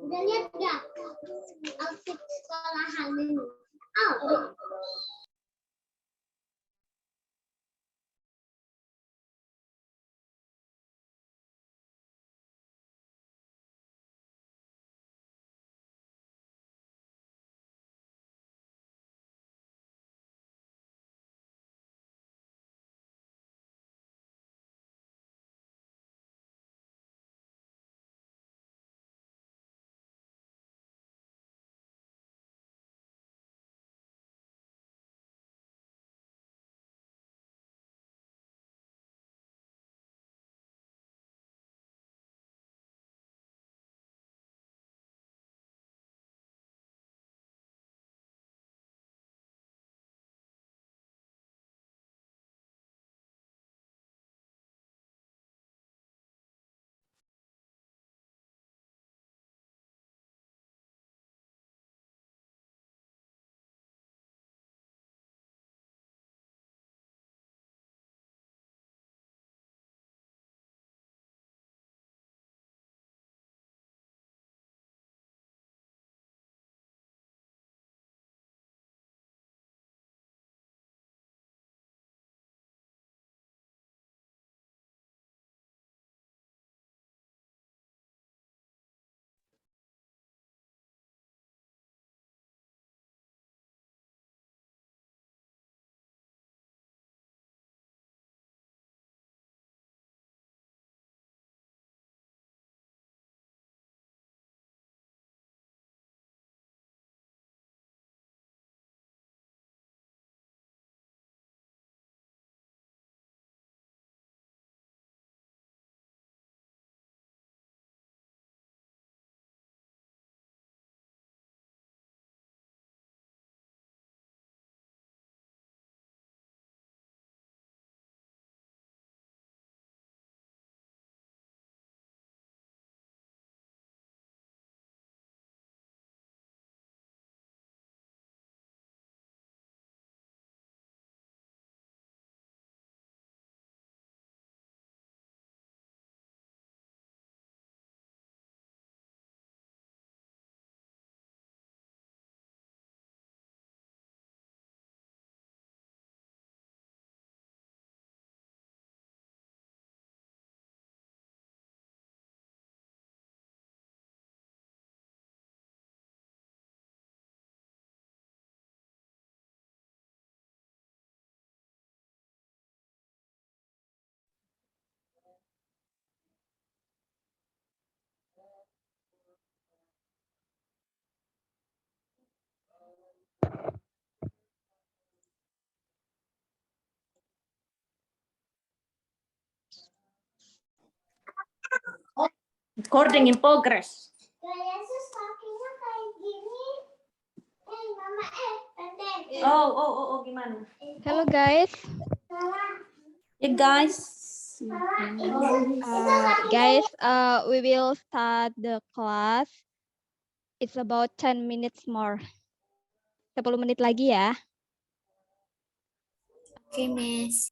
Udah lihat nggak outfit sekolahan ini? Oh. Recording in progress. Yesus kakinya kayak gini. Mama pendek. Oh, gimana? Hello guys. Ya guys. We will start the class. It's about 10 minutes more. 10 menit lagi ya. Oke, Miss.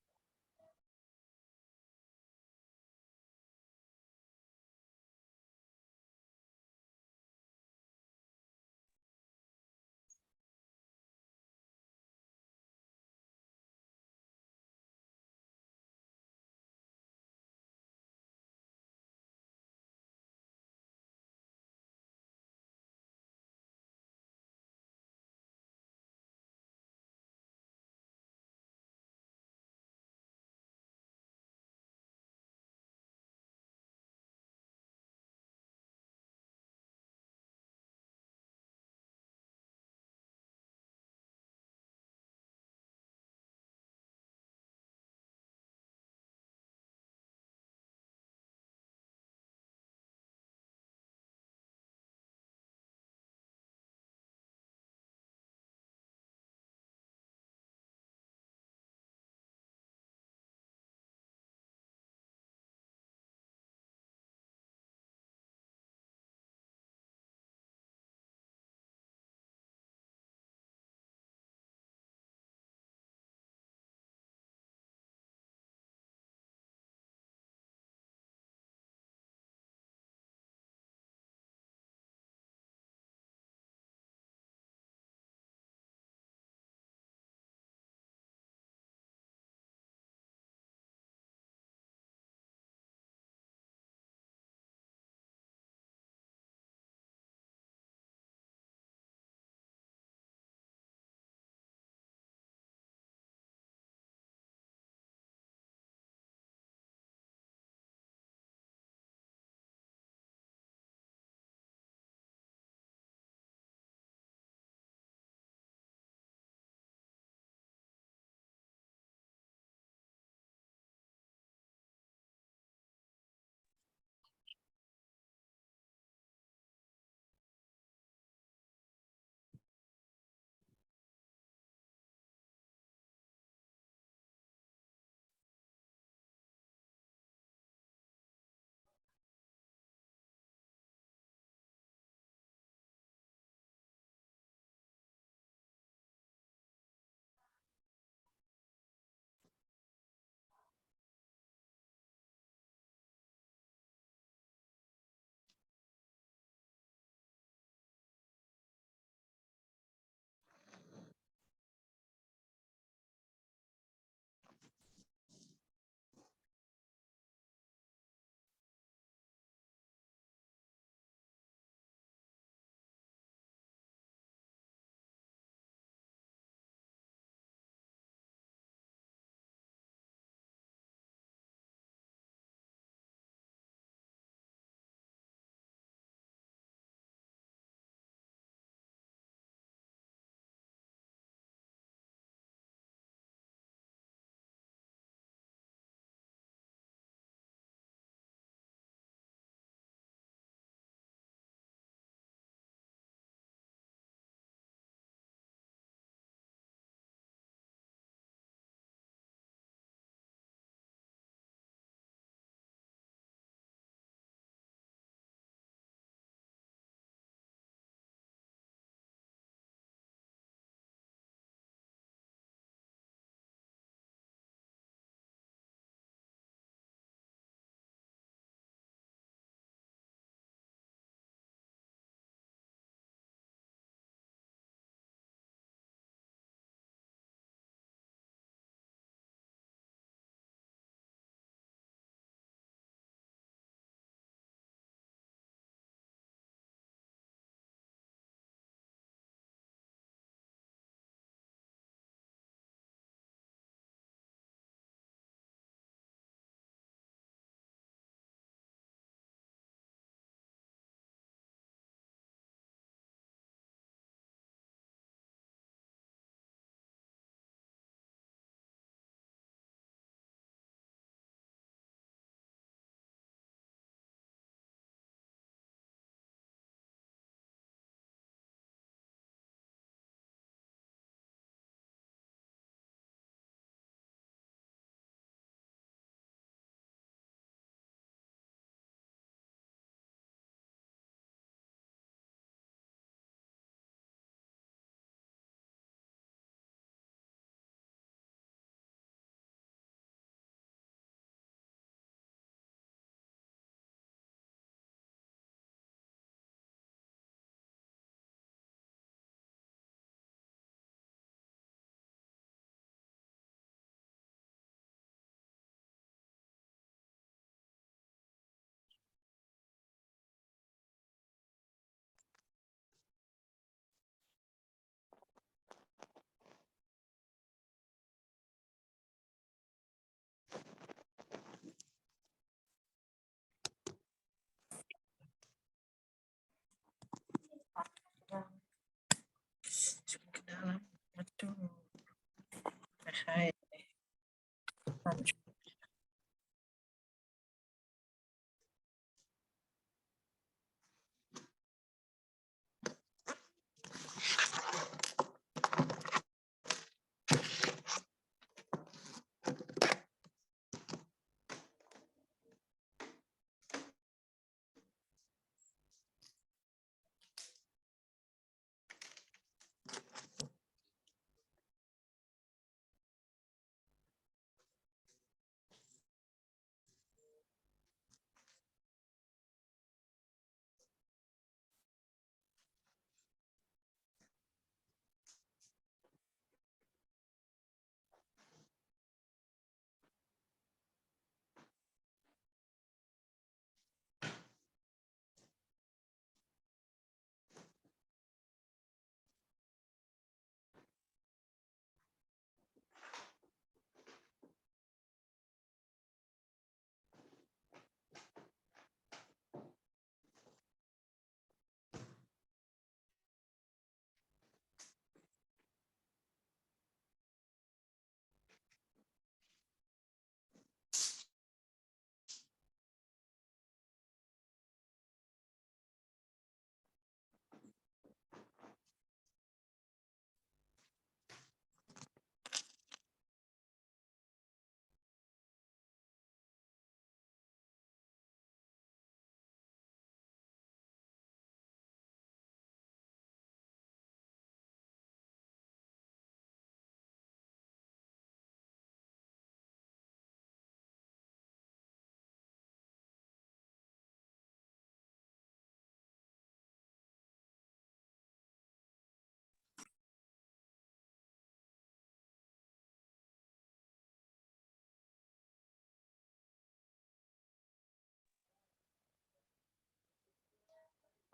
Hi.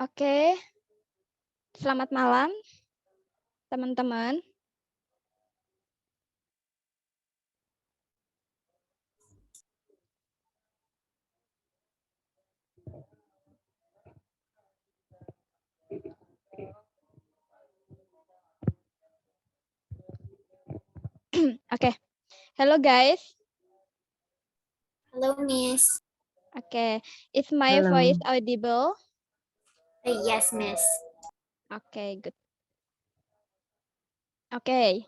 Oke, selamat malam teman-teman. Oke, hello guys. Hello, Miss. Oke, is my Hello. voice audible? Yes, Miss. Oke, good. Oke,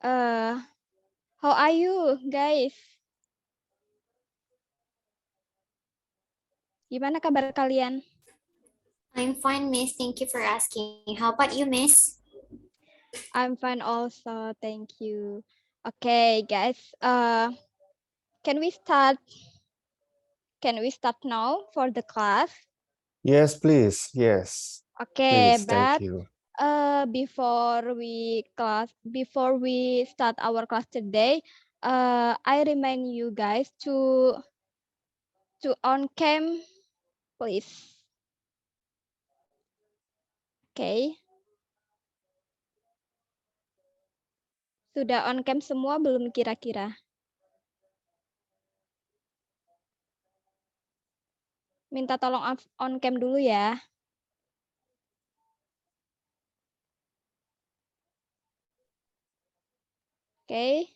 how are you guys? Gimana kabar kalian? I'm fine, Miss. Thank you for asking. How about you, Miss? I'm fine also, thank you. Okay, guys, can we start? Can we start now for the class? Yes, please. Yes, Okay, please. but Thank you. before we start our class today, I remind you guys to on cam, please. Okay. Sudah on cam semua belum kira-kira? Minta tolong on cam dulu ya. Oke.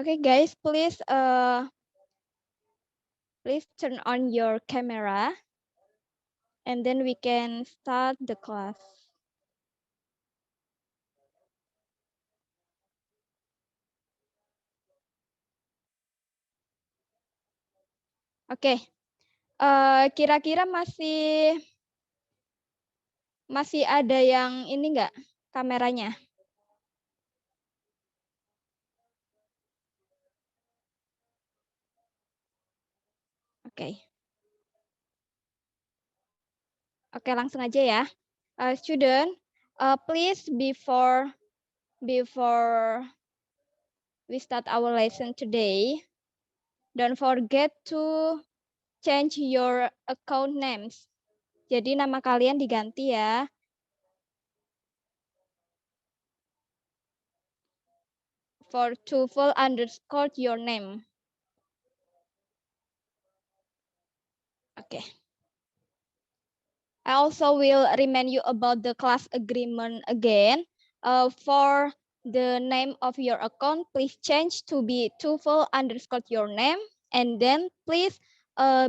Okay, guys, please turn on your camera and then we can start the class. Oke. Kira-kira masih ada yang ini enggak kameranya? Oke. Oke, langsung aja ya. Student, please before we start our lesson today, don't forget to change your account names. Jadi nama kalian diganti ya. For to full underscore your name. Oke. I also will remind you about the class agreement again. For the name of your account, please change to be TOEFL_ your name, and then please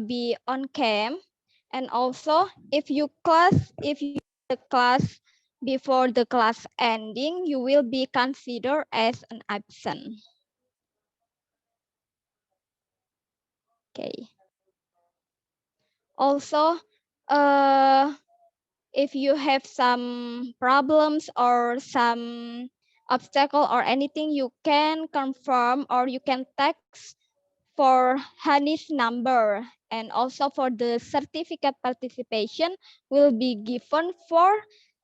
be on cam. And also, if you the class before the class ending, you will be considered as an absent. Okay. Also, if you have some problems or some obstacle or anything, you can confirm or you can text for Hani's number. And also for the certificate participation will be given for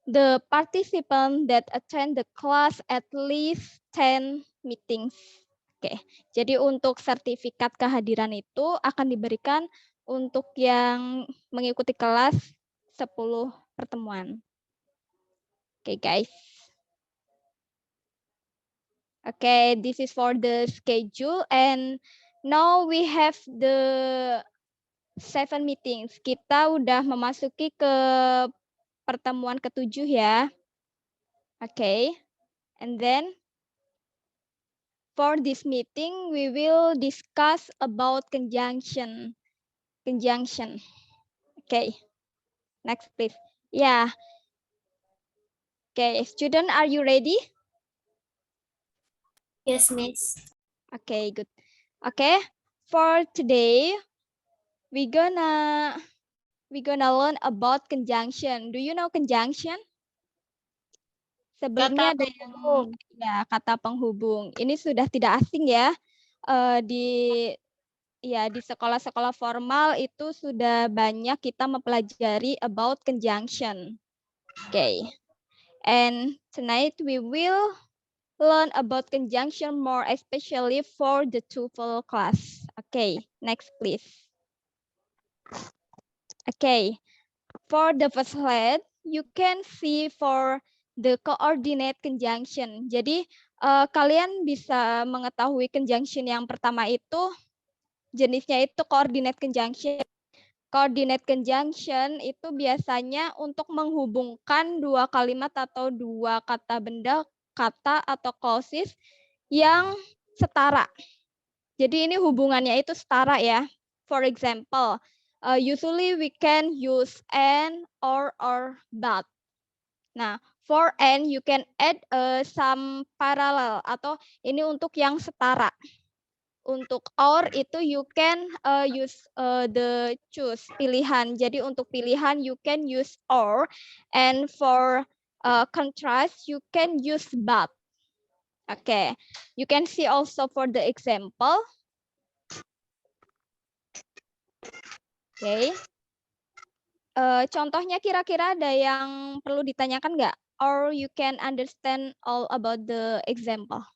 the participant that attend the class at least 10 meetings. Oke, jadi untuk sertifikat kehadiran itu akan diberikan untuk yang mengikuti kelas 10 pertemuan. Oke, guys. Okay, this is for the schedule, and now we have the 7 meetings. Kita udah memasuki ke pertemuan ke-7 ya. Okay, and then for this meeting, we will discuss about conjunction. Conjunction. Okay, next please. Yeah. Okay, student, are you ready? Yes, Miss. Okay, good. Okay, for today, we gonna learn about conjunction. Do you know conjunction? Sebelumnya ada yang ya kata penghubung. Ini sudah tidak asing ya. Di sekolah-sekolah formal itu sudah banyak kita mempelajari about conjunction. Okay. And tonight we will learn about conjunction more especially for the TOEFL class. Okay, next please. Okay, for the first slide, you can see for the coordinate conjunction. Jadi kalian bisa mengetahui conjunction yang pertama itu jenisnya itu coordinate conjunction. Coordinate conjunction itu biasanya untuk menghubungkan dua kalimat atau dua kata benda, kata atau clauses yang setara. Jadi ini hubungannya itu setara ya. For example, usually we can use and, or but. Nah, for and you can add some parallel atau ini untuk yang setara. Untuk or itu you can use the choose pilihan. Jadi untuk pilihan you can use or, and for contrast you can use but. Okay, you can see also for the example. Okay. Contohnya kira-kira ada yang perlu ditanyakan nggak? Or you can understand all about the example.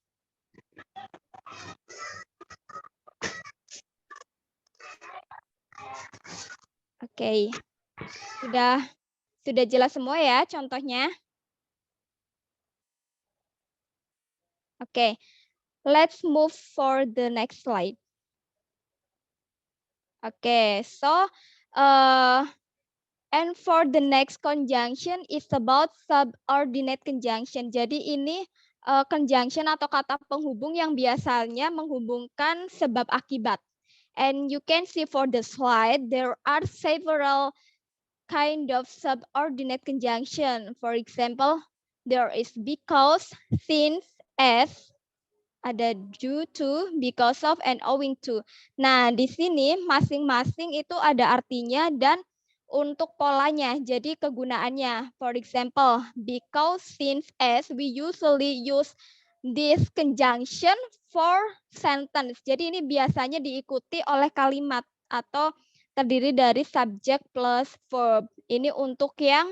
Oke, sudah jelas semua ya contohnya. Oke, let's move for the next slide. Oke, so and for the next conjunction is about subordinate conjunction. Jadi ini conjunction atau kata penghubung yang biasanya menghubungkan sebab akibat. And you can see for the slide, there are several kind of subordinate conjunction. For example, there is because, since, as, ada due to, because of, and owing to. Nah, di sini masing-masing itu ada artinya dan untuk polanya, jadi kegunaannya. For example, because, since, as, we usually use this conjunction for sentence. Jadi ini biasanya diikuti oleh kalimat atau terdiri dari subject plus verb. Ini untuk yang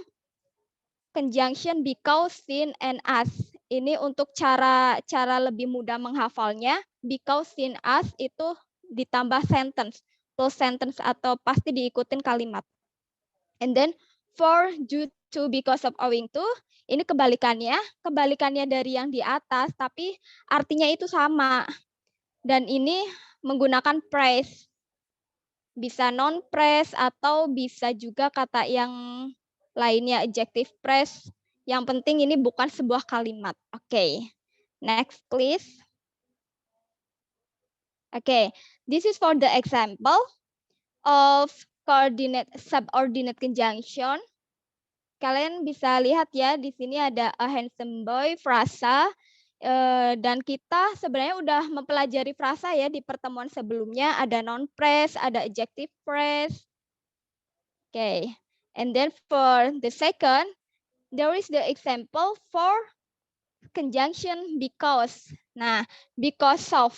conjunction because, since, and as. Ini untuk cara lebih mudah menghafalnya. Because, since, as itu ditambah sentence, plus sentence atau pasti diikutin kalimat. And then for, due to, because of, owing to, ini kebalikannya dari yang di atas, tapi artinya itu sama. Dan ini menggunakan phrase. Bisa non-phrase atau bisa juga kata yang lainnya adjective phrase. Yang penting ini bukan sebuah kalimat. Oke. Next please. Oke, this is for the example of coordinate subordinate conjunction. Kalian bisa lihat ya, di sini ada a handsome boy, frasa, dan kita sebenarnya udah mempelajari frasa ya di pertemuan sebelumnya. Ada noun phrase, ada adjective phrase. Okay, and then for the second, there is the example for conjunction because. Nah, because of.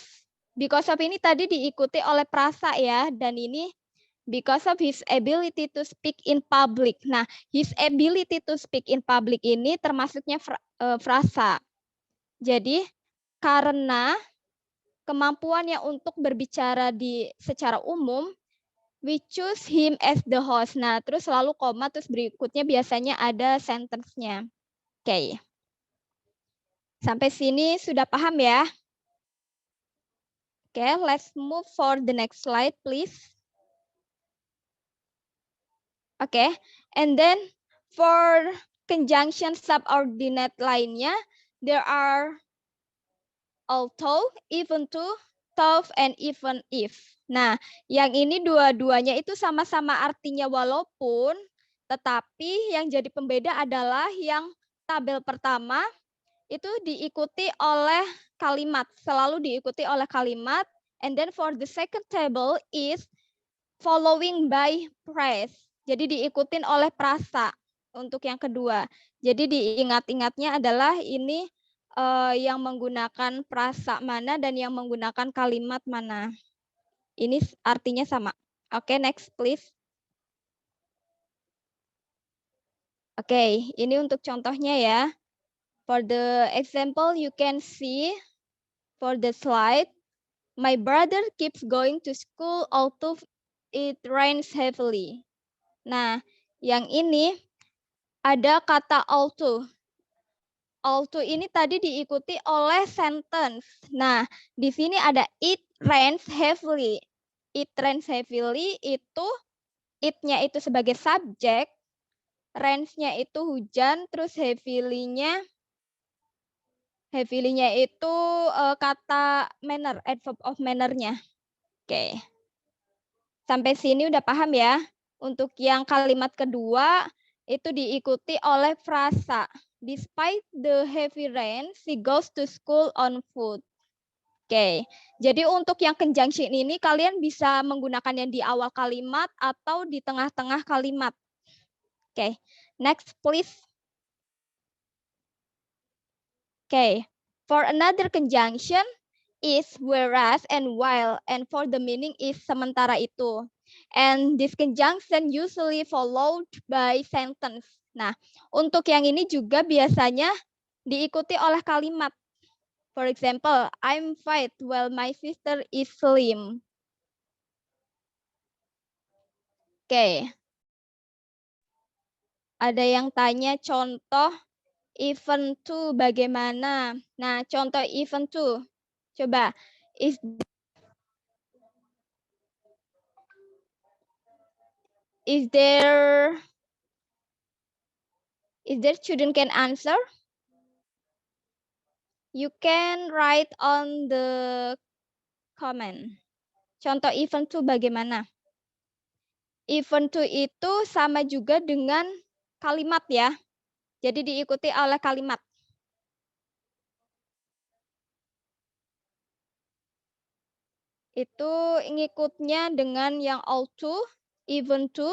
Because of ini tadi diikuti oleh prasa ya, dan ini because of his ability to speak in public. Nah, his ability to speak in public ini termasuknya frasa. Jadi, karena kemampuannya untuk berbicara secara umum, we choose him as the host. Nah, terus selalu koma, terus berikutnya biasanya ada sentence-nya. Oke. Sampai sini sudah paham ya? Oke, let's move for the next slide, please. Oke, and then for conjunction subordinate lainnya, there are although, even to, though, and even if. Nah, yang ini dua-duanya itu sama-sama artinya walaupun, tetapi yang jadi pembeda adalah yang tabel pertama itu diikuti oleh kalimat, selalu diikuti oleh kalimat, and then for the second table is following by phrase. Jadi diikutin oleh prasa untuk yang kedua. Jadi diingat-ingatnya adalah ini yang menggunakan prasa mana dan yang menggunakan kalimat mana. Ini artinya sama. Oke, next please. Oke, ini untuk contohnya ya. For the example, you can see for the slide, my brother keeps going to school although it rains heavily. Nah, yang ini ada kata although. Although ini tadi diikuti oleh sentence. Nah, di sini ada it rains heavily. It rains heavily itu it-nya itu sebagai subjek, rains-nya itu hujan, terus heavily-nya itu kata manner, adverb of manner-nya. Oke. Sampai sini udah paham ya? Untuk yang kalimat kedua itu diikuti oleh frasa. Despite the heavy rain, she goes to school on foot. Oke. Jadi untuk yang conjunction ini kalian bisa menggunakan yang di awal kalimat atau di tengah-tengah kalimat. Oke. Next please. Okay, for another conjunction is whereas and while, and for the meaning is sementara itu. And this conjunction usually followed by sentence. Nah, untuk yang ini juga biasanya diikuti oleh kalimat. For example, I'm fat while my sister is slim. Okay. Ada yang tanya contoh even to bagaimana? Nah, contoh even to. Coba. Is there student can answer? You can write on the comment. Contoh even to bagaimana? Even to itu sama juga dengan kalimat ya. Jadi diikuti oleh kalimat. Itu ngikutnya dengan yang all to, even to,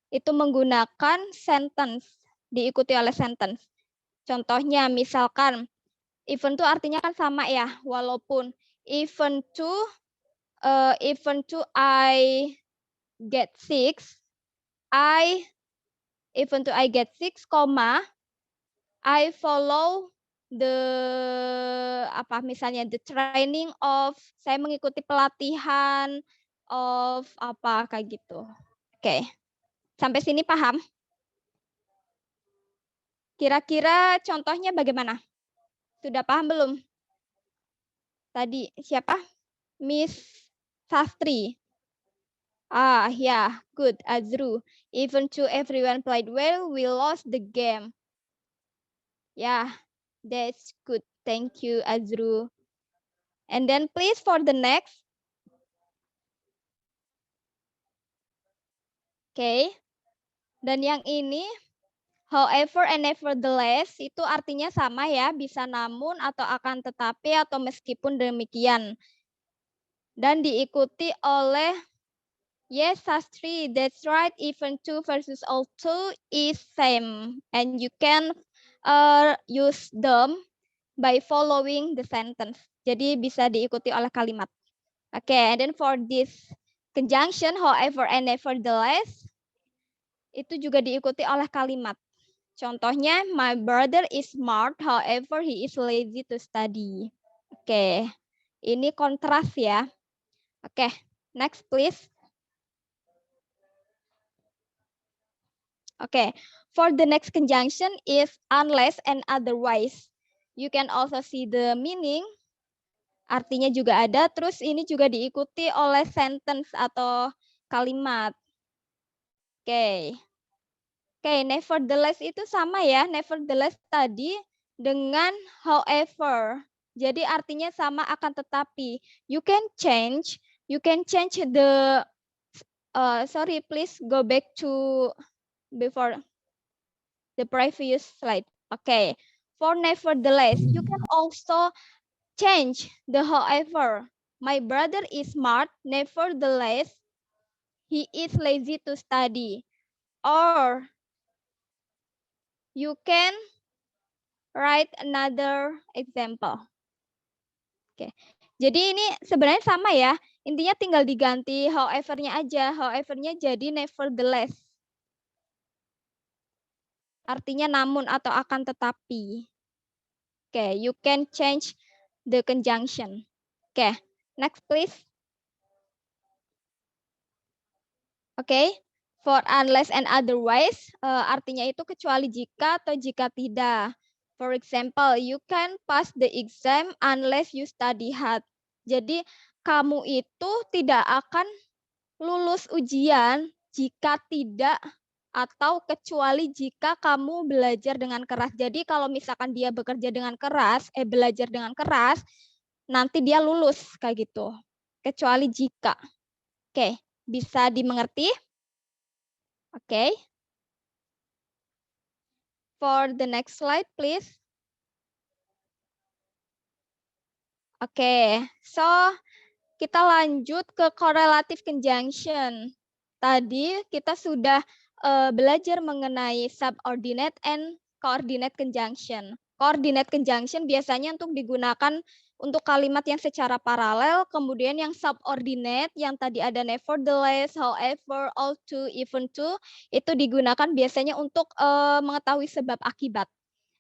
itu menggunakan sentence, diikuti oleh sentence. Contohnya misalkan, even to artinya kan sama ya, walaupun even to I get 6, even to I get 6, I follow misalnya the training of, saya mengikuti pelatihan of apa kayak gitu. Oke. Sampai sini paham? Kira-kira contohnya bagaimana? Sudah paham belum? Tadi siapa? Miss Sastri. Yeah, good, Azru. Even though everyone played well, we lost the game. Yeah, that's good. Thank you, Azru. And then please for the next. Okay. Dan yang ini, however and nevertheless, itu artinya sama ya, bisa namun atau akan tetapi atau meskipun demikian. Dan diikuti oleh yes, Sastri, that's right. Even to versus also is same. And you can use them by following the sentence. Jadi bisa diikuti oleh kalimat. Okay, and then for this conjunction, however and nevertheless, itu juga diikuti oleh kalimat. Contohnya, my brother is smart, however he is lazy to study. Oke, ini kontras ya. Oke, next please. Oke, for the next conjunction is unless and otherwise. You can also see the meaning. Artinya juga ada, terus ini juga diikuti oleh sentence atau kalimat. Oke. Oke, nevertheless itu sama ya. Nevertheless tadi dengan however. Jadi artinya sama akan tetapi. You can change the sorry, please go back to before the previous slide. Okay. For nevertheless, you can also change the however. My brother is smart, nevertheless, he is lazy to study. Or you can write another example. Oke. Jadi ini sebenarnya sama ya. Intinya tinggal diganti however-nya aja. However-nya jadi nevertheless. Artinya namun atau akan tetapi. Oke, you can change the conjunction. Oke, next please. Oke, for unless and otherwise, artinya itu kecuali jika atau jika tidak. For example, you can pass the exam unless you study hard. Jadi, kamu itu tidak akan lulus ujian jika tidak atau kecuali jika kamu belajar dengan keras. Jadi, kalau misalkan dia bekerja dengan keras, belajar dengan keras, nanti dia lulus kayak gitu. Kecuali jika. Oke, bisa dimengerti? Oke. For the next slide, please. Oke, so kita lanjut ke correlative conjunction. Tadi kita sudah belajar mengenai subordinate and coordinate conjunction. Coordinate conjunction biasanya untuk digunakan untuk kalimat yang secara paralel, kemudian yang subordinate yang tadi ada nevertheless, however, all to, even to, itu digunakan biasanya untuk mengetahui sebab akibat.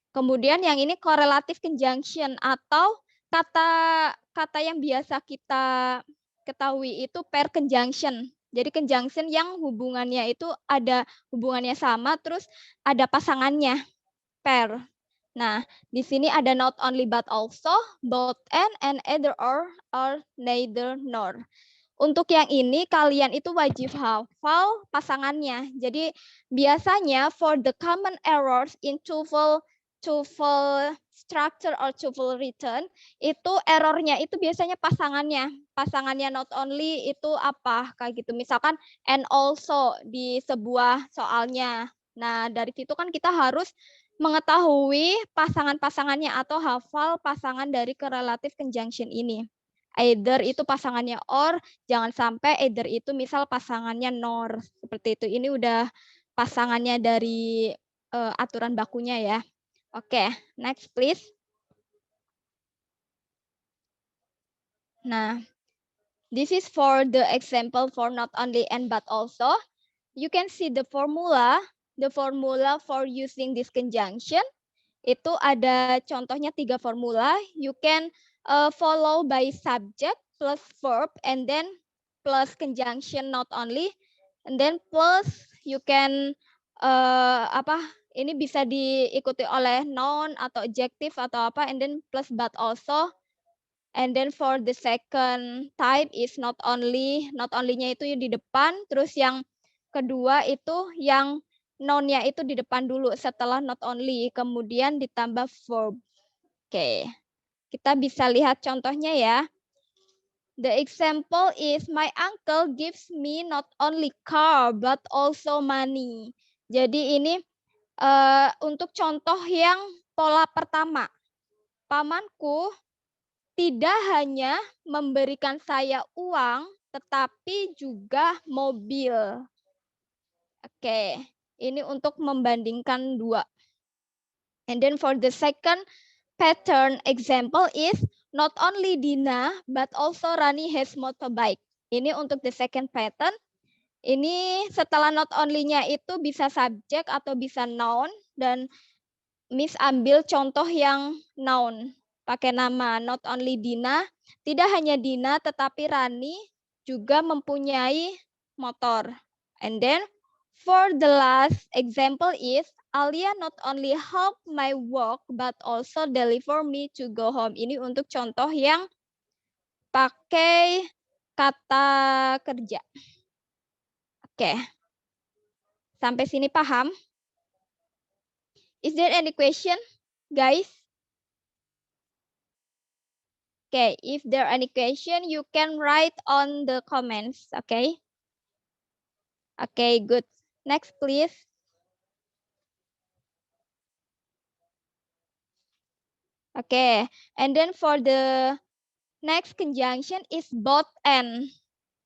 Kemudian yang ini correlative conjunction atau kata yang biasa kita ketahui itu pair conjunction. Jadi conjunction yang hubungannya itu ada hubungannya sama, terus ada pasangannya, pair. Nah, di sini ada not only but also, both and either or neither nor. Untuk yang ini kalian itu wajib hafal pasangannya. Jadi biasanya for the common errors in TOEFL structure or TOEFL written, itu errornya itu biasanya pasangannya. Pasangannya not only itu apa, kayak gitu. Misalkan and also di sebuah soalnya. Nah, dari situ kan kita harus mengetahui pasangan-pasangannya atau hafal pasangan dari correlative conjunction ini. Either itu pasangannya or, jangan sampai either itu misal pasangannya nor. Seperti itu. Ini udah pasangannya dari aturan bakunya ya. Oke, next please. Nah, this is for the example for not only and but also. You can see the formula for using this conjunction. Itu ada contohnya 3 formula. You can follow by subject plus verb and then plus conjunction not only and then plus you can ini bisa diikuti oleh noun atau adjective atau apa and then plus but also And then for the second type is not only-nya itu di depan, terus yang kedua itu yang noun-nya itu di depan dulu setelah not only, kemudian ditambah verb. Oke, kita bisa lihat contohnya ya. The example is my uncle gives me not only car but also money. Jadi ini untuk contoh yang pola pertama. Pamanku tidak hanya memberikan saya uang, tetapi juga mobil. Oke, ini untuk membandingkan dua. And then for the second pattern example is not only Dina, but also Rani has motorbike. Ini untuk the second pattern. Ini setelah not only-nya itu bisa subjek atau bisa noun, dan Miss ambil contoh yang noun. Pakai nama not only Dina, tidak hanya Dina tetapi Rani juga mempunyai motor. And then for the last example is Alia not only help my work but also deliver me to go home. Ini untuk contoh yang pakai kata kerja. Oke. Sampai sini paham? Is there any question, guys? Okay, if there are any question, you can write on the comments, okay? Okay, good. Next, please. Okay, and then for the next conjunction is both and.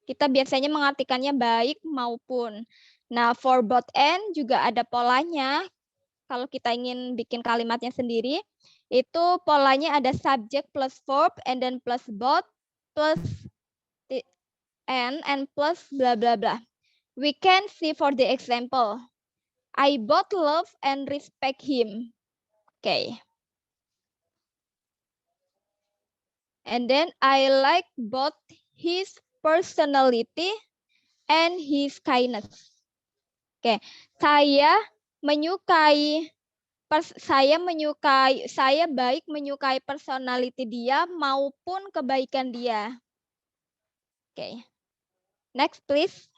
Kita biasanya mengartikannya baik maupun. Nah, for both and juga ada polanya. Kalau kita ingin bikin kalimatnya sendiri, itu polanya ada subject plus verb, and then plus both, plus and plus bla bla bla. We can see for the example. I both love and respect him. Okay. And then I like both his personality and his kindness. Okay. Saya baik menyukai personality dia maupun kebaikan dia. Okay. Next, please.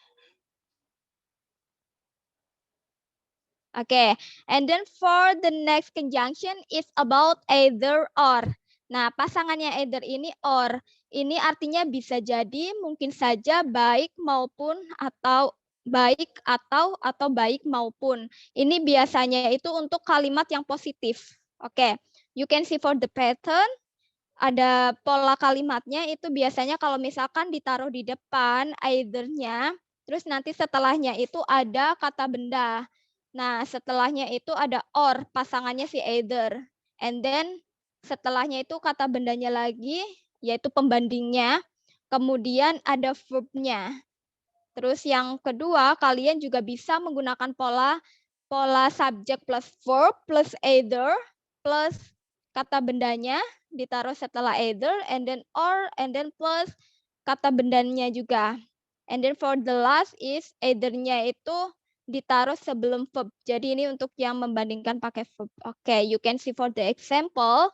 Okay. And then for the next conjunction is about either or. Nah, pasangannya either ini or. Ini artinya bisa jadi, mungkin saja baik maupun atau baik atau baik maupun. Ini biasanya itu untuk kalimat yang positif. Oke, you can see for the pattern, ada pola kalimatnya itu biasanya kalau misalkan ditaruh di depan either-nya, terus nanti setelahnya itu ada kata benda. Nah, setelahnya itu ada or, pasangannya si either. And then setelahnya itu kata bendanya lagi, yaitu pembandingnya. Kemudian ada verb-nya. Terus yang kedua, kalian juga bisa menggunakan pola subject plus verb plus either plus kata bendanya ditaruh setelah either, and then or, and then plus kata bendanya juga. And then for the last is either-nya itu ditaruh sebelum verb. Jadi ini untuk yang membandingkan pakai verb. Oke, you can see for the example.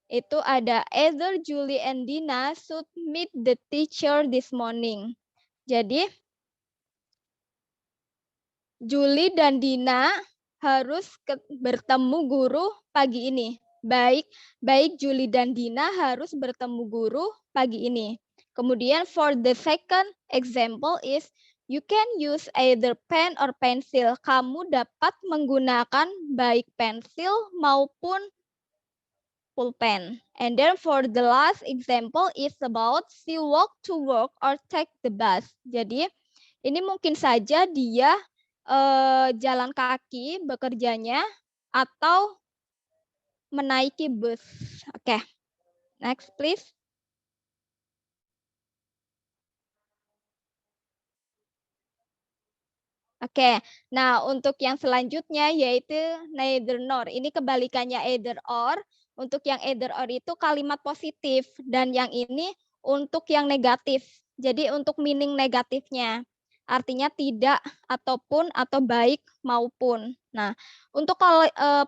Itu ada either Julie and Dina should meet the teacher this morning. Jadi Julie dan Dina harus bertemu guru pagi ini. Baik Julie dan Dina harus bertemu guru pagi ini. Kemudian for the second example is you can use either pen or pencil. Kamu dapat menggunakan baik pensil maupun pulpen. And then for the last example is about she walk to work or take the bus. Jadi ini mungkin saja dia jalan kaki bekerjanya atau menaiki bus. Oke. Next please. Oke, nah untuk yang selanjutnya yaitu neither nor. Ini kebalikannya either or. Untuk yang either or itu kalimat positif, dan yang ini untuk yang negatif. Jadi untuk meaning negatifnya. Artinya tidak, ataupun, atau baik, maupun. Nah, untuk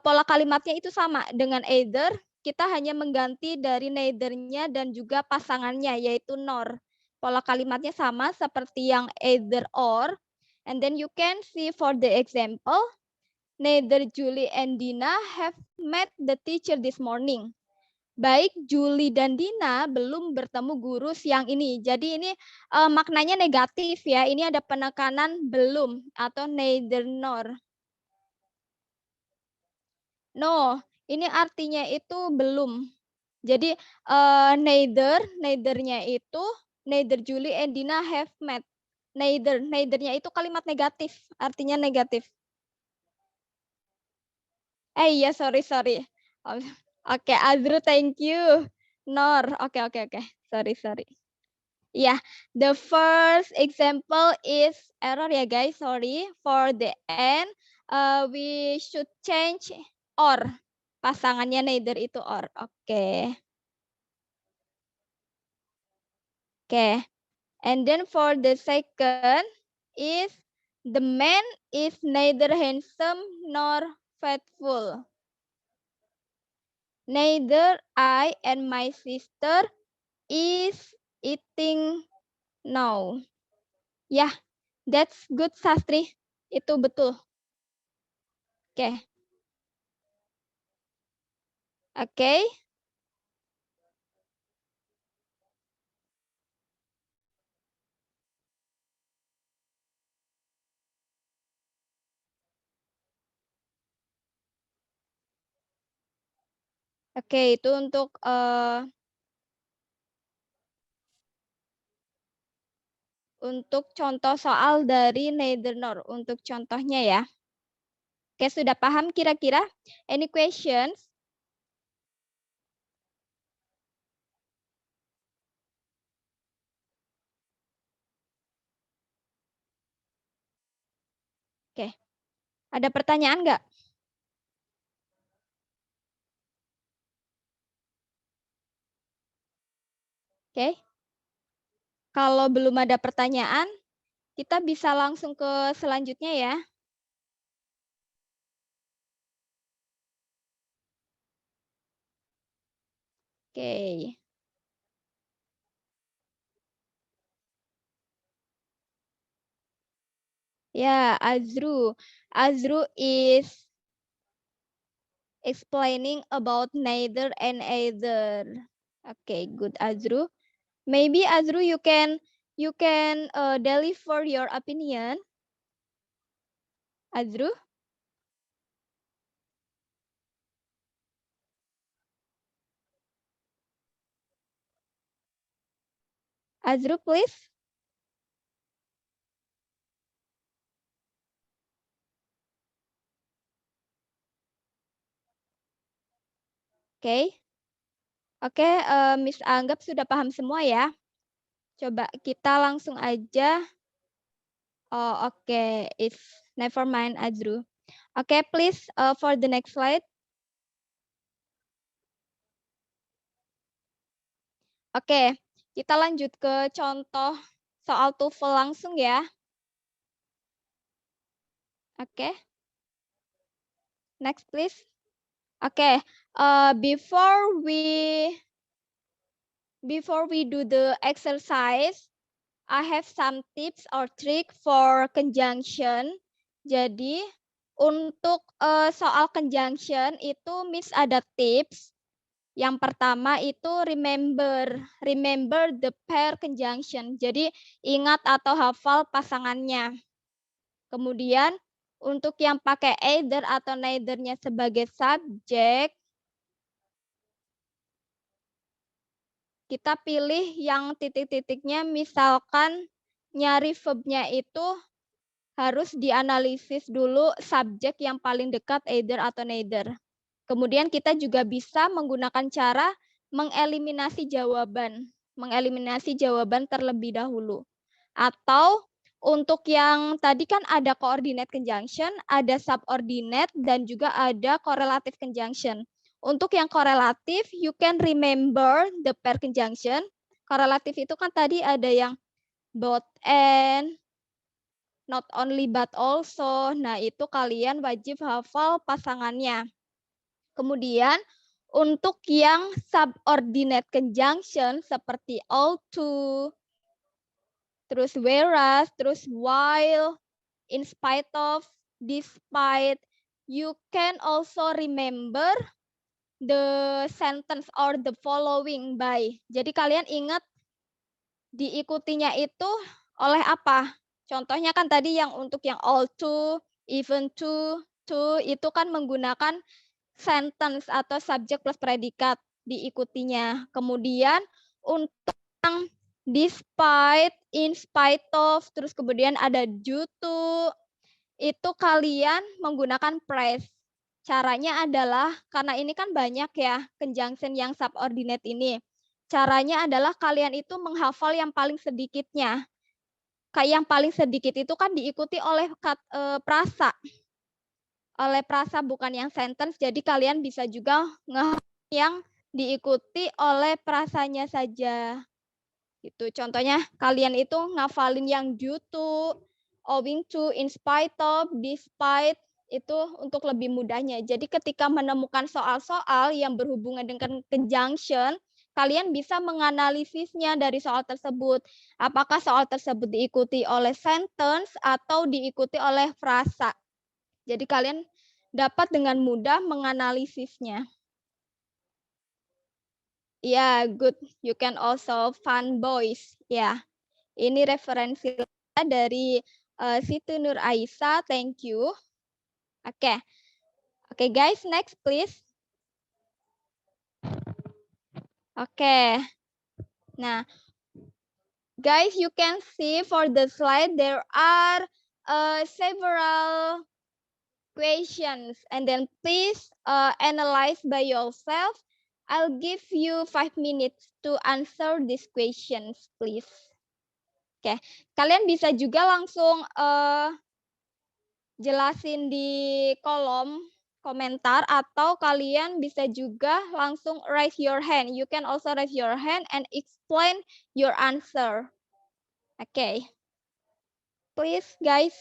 pola kalimatnya itu sama dengan either, kita hanya mengganti dari neither-nya dan juga pasangannya, yaitu nor. Pola kalimatnya sama seperti yang either or. And then you can see for the example, neither Julie and Dina have met the teacher this morning. Baik Julie dan Dina belum bertemu guru siang ini. Jadi ini maknanya negatif ya. Ini ada penekanan belum atau neither nor. No, ini artinya itu belum. Jadi neither-nya itu neither Julie and Dina have met. Neither-nya itu kalimat negatif, artinya negatif. Iya, sorry. Oke, Azru, thank you. Nor, oke. Sorry. Yeah, the first example is error ya guys, sorry. For the end, we should change or. Pasangannya neither itu or. Oke. And then for the second is the man is neither handsome nor faithful. Neither I and my sister is eating now. Yeah, that's good, Sastri. Itu betul. Oke. Oke, itu untuk contoh soal dari neither nor. Untuk contohnya ya. Oke, sudah paham kira-kira? Any questions? Oke. Ada pertanyaan nggak? Oke. Kalau belum ada pertanyaan, kita bisa langsung ke selanjutnya ya. Oke. Ya, Azru. Azru is explaining about neither and either. Okay, good, Azru. Maybe Azru, you can deliver your opinion. Azru? Azru, please. Oke, Miss anggap sudah paham semua ya. Coba kita langsung aja. Oh, oke. It's never mind, Azru. Oke, please for the next slide. Oke, kita lanjut ke contoh soal TOEFL langsung ya. Oke. Next, please. Oke, before we do the exercise, I have some tips or trick for conjunction. Jadi untuk soal conjunction itu Miss ada tips. Yang pertama itu remember the pair conjunction. Jadi ingat atau hafal pasangannya. Kemudian untuk yang pakai either atau neither-nya sebagai subjek, kita pilih yang titik-titiknya, misalkan nyari verb-nya itu harus dianalisis dulu subjek yang paling dekat either atau neither. Kemudian kita juga bisa menggunakan cara mengeliminasi jawaban terlebih dahulu. Atau untuk yang tadi kan ada coordinate conjunction, ada subordinate, dan juga ada correlative conjunction. Untuk yang korelatif, you can remember the pair conjunction. Korelatif itu kan tadi ada yang both and, not only but also. Nah, itu kalian wajib hafal pasangannya. Kemudian Untuk yang subordinate conjunction seperti all to, terus whereas, terus while, in spite of, despite, you can also remember the sentence or the following by. Jadi kalian ingat diikutinya itu oleh apa? Contohnya kan tadi yang untuk yang all to, even to itu kan menggunakan sentence atau subjek plus predikat diikutinya. Kemudian untuk yang despite, in spite of, terus kemudian ada due to, itu kalian menggunakan phrase. Caranya adalah, karena ini kan banyak ya conjunction yang subordinate ini. Caranya adalah kalian itu menghafal yang paling sedikitnya. Kayak yang paling sedikit itu kan diikuti oleh prasa. Oleh prasa bukan yang sentence, jadi kalian bisa juga yang diikuti oleh prasanya saja. Itu contohnya kalian itu ngafalin yang due to, owing to, in spite of, despite, itu untuk lebih mudahnya. Jadi ketika menemukan soal-soal yang berhubungan dengan conjunction, kalian bisa menganalisisnya dari soal tersebut. Apakah soal tersebut diikuti oleh sentence atau diikuti oleh frasa. Jadi kalian dapat dengan mudah menganalisisnya. Ya, good. You can also fun boys. Ya, ini referensi dari Siti Nur Aisyah. Thank you. Oke, oke guys, next please. Oke. Nah, guys, you can see for the slide there are several questions, and then please analyze by yourself. I'll give you 5 minutes to answer these questions, please. Oke, kalian bisa juga langsung jelasin di kolom komentar, atau kalian bisa juga langsung raise your hand. You can also raise your hand and explain your answer. Oke, please guys.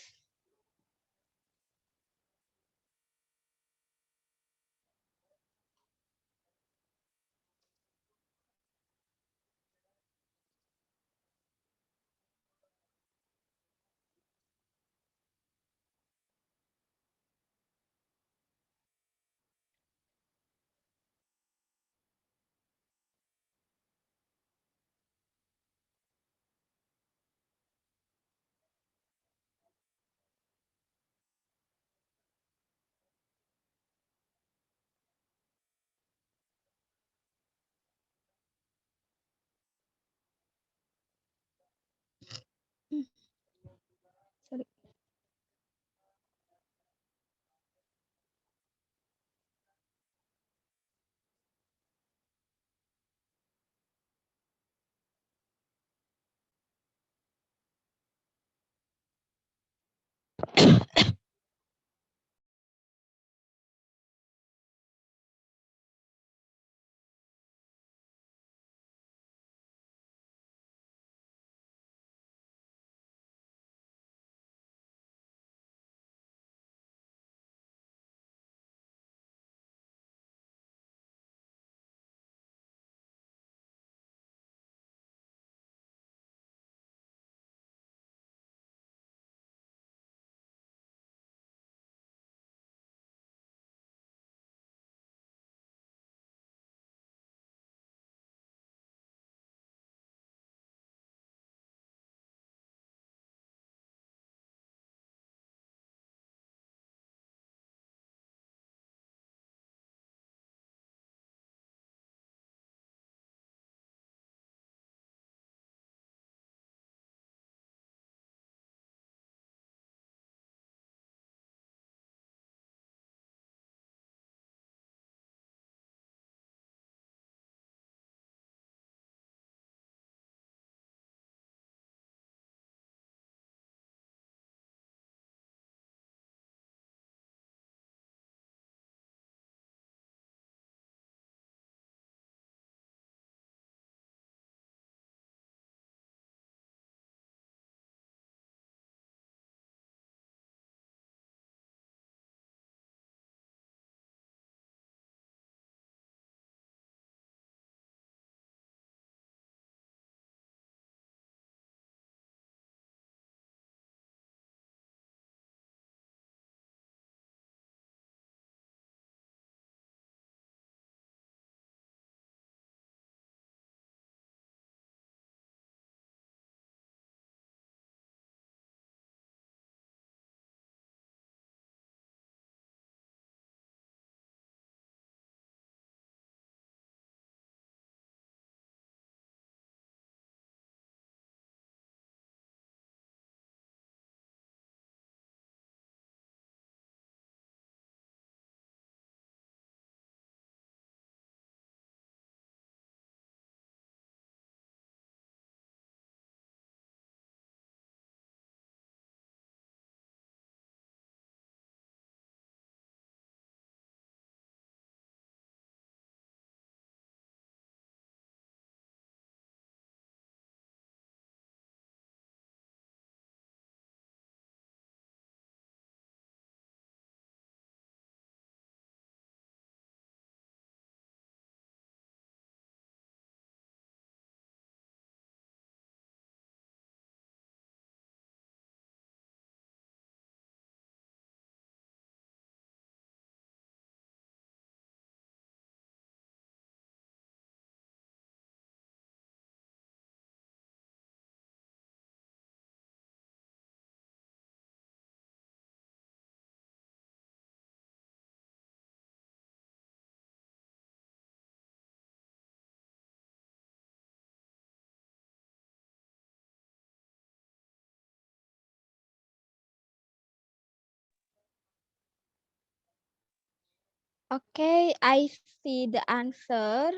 Okay, I see the answer,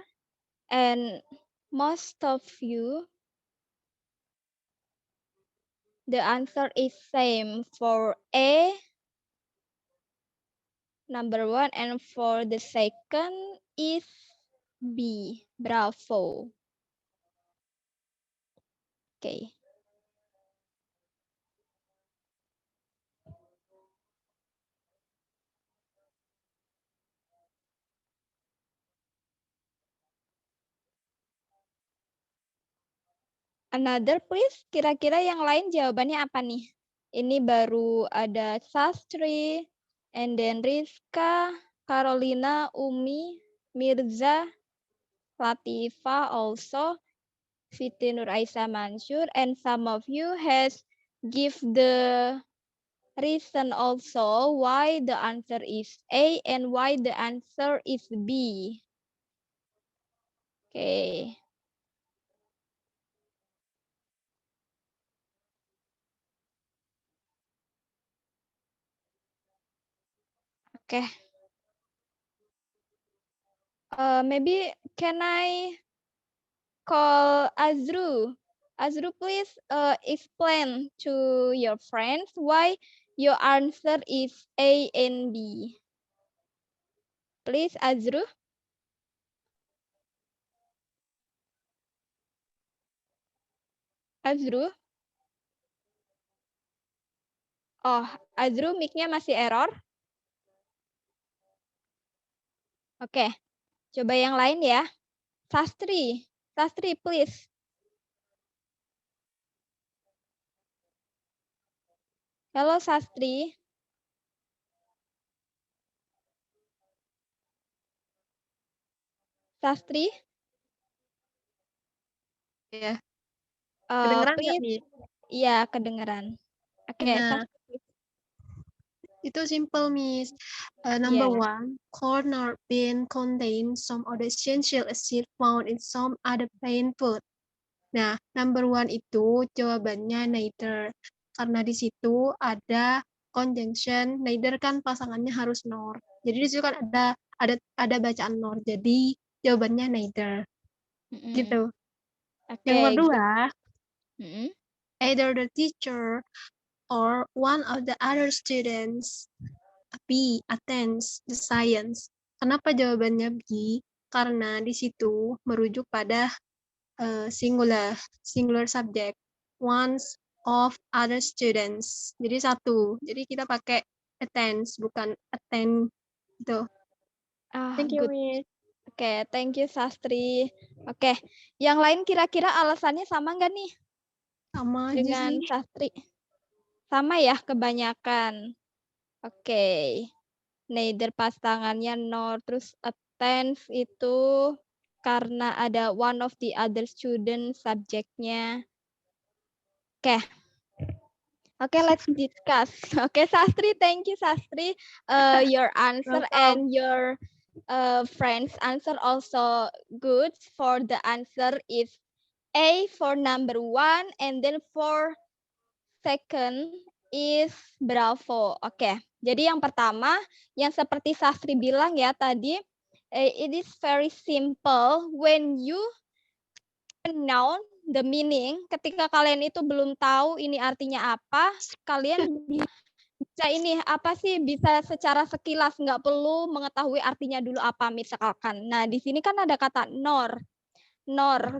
and most of you, the answer is same for A, number 1, and for the second is B. Bravo. Okay. Another please, kira-kira yang lain jawabannya apa nih? Ini baru ada Sastri, and then Rizka, Carolina, Umi, Mirza, Latifa also, Siti Nur Aisyah Mansur, and some of you has give the reason also why the answer is A and why the answer is B. Okay. Okay. Maybe can I call Azru? Azru, please explain to your friends why your answer is A and B. Please, Azru. Azru. Oh, Azru mic-nya masih error. Oke, coba yang lain ya. Sastri, Sastri, please. Halo, Sastri. Sastri. Ya. Kedengeran nggak Please. nih? Iya, kedengeran. Oke, Nah, Sastri. itu simple, Miss. Number Yeah. 1, corn or bean contain some of the essential acid found in some other plant food. Nah, number 1 itu jawabannya neither. Karena di situ ada conjunction, neither kan pasangannya harus nor. Jadi di situ kan ada bacaan nor. Jadi jawabannya neither. Gitu. Oke. Yang kedua, either the teacher or one of the other students B attends the science. Kenapa jawabannya B? Karena di situ merujuk pada singular subject. Ones of other students. Jadi satu. Jadi kita pakai attends bukan attend gitu. Thank you, Good. Miss. Oke, thank you Sastri. Oke, yang lain kira-kira alasannya sama nggak nih Sama aja dengan sih. Sastri? Sama ya kebanyakan. Oke, neither pasangannya nor, terus attends itu karena ada one of the other student subjeknya. Oke. Oke, let's discuss. Oke, Sastri, thank you Sastri. Your answer and your friends answer also good. For the answer is A for number 1, and then for second is bravo. Oke, jadi yang pertama yang seperti Sastri bilang ya tadi, it is very simple when you know the meaning. Ketika kalian itu belum tahu ini artinya apa, kalian bisa ini apa sih, bisa secara sekilas, nggak perlu mengetahui artinya dulu apa misalkan. Nah di sini kan ada kata nor.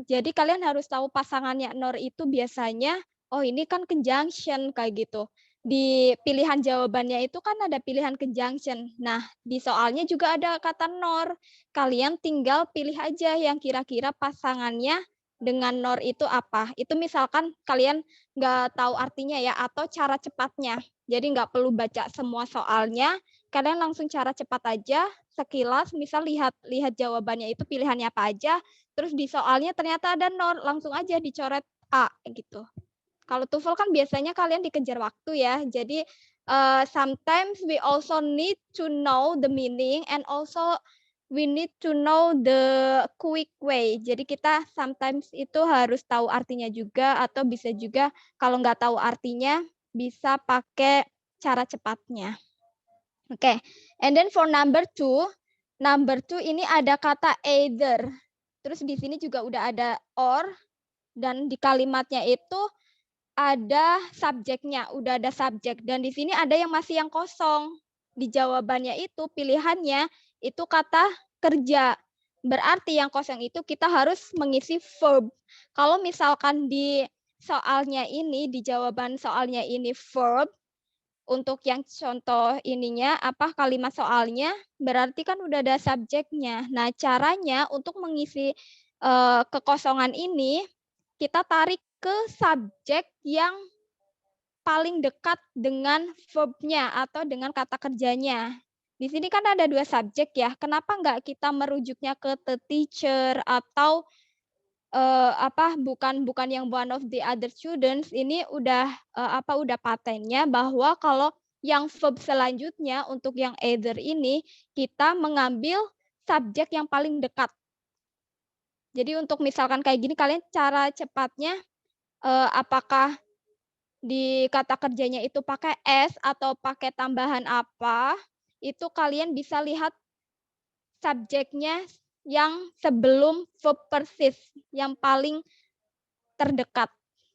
Jadi kalian harus tahu pasangannya nor itu biasanya, oh ini kan conjunction kayak gitu. Di pilihan jawabannya itu kan ada pilihan conjunction. Nah di soalnya juga ada kata nor. Kalian tinggal pilih aja yang kira-kira pasangannya dengan nor itu apa. Itu misalkan kalian nggak tahu artinya ya, atau cara cepatnya. Jadi nggak perlu baca semua soalnya, kalian langsung cara cepat aja, sekilas misal lihat jawabannya itu pilihannya apa aja, terus di soalnya ternyata ada nor, langsung aja dicoret A gitu. Kalau TOEFL kan biasanya kalian dikejar waktu ya, jadi sometimes we also need to know the meaning and also we need to know the quick way. Jadi kita sometimes itu harus tahu artinya juga, atau bisa juga kalau nggak tahu artinya bisa pakai cara cepatnya. Oke, and then for number 2, number 2 ini ada kata either. Terus di sini juga udah ada or, dan di kalimatnya itu ada subjeknya, udah ada subjek. Dan di sini ada yang masih yang kosong. Di jawabannya itu pilihannya itu kata kerja. Berarti yang kosong itu kita harus mengisi verb. Kalau misalkan di soalnya ini, di jawaban soalnya ini verb, untuk yang contoh ininya apa kalimat soalnya berarti kan udah ada subjeknya. Nah, caranya untuk mengisi kekosongan ini kita tarik ke subjek yang paling dekat dengan verbnya atau dengan kata kerjanya. Di sini kan ada 2 subjek ya. Kenapa nggak kita merujuknya ke the teacher atau bukan yang one of the other students, ini udah udah patennya bahwa kalau yang verb selanjutnya untuk yang either ini kita mengambil subjek yang paling dekat. Jadi untuk misalkan kayak gini kalian cara cepatnya apakah di kata kerjanya itu pakai s atau pakai tambahan apa, itu kalian bisa lihat subjeknya yang sebelum verb persist, yang paling terdekat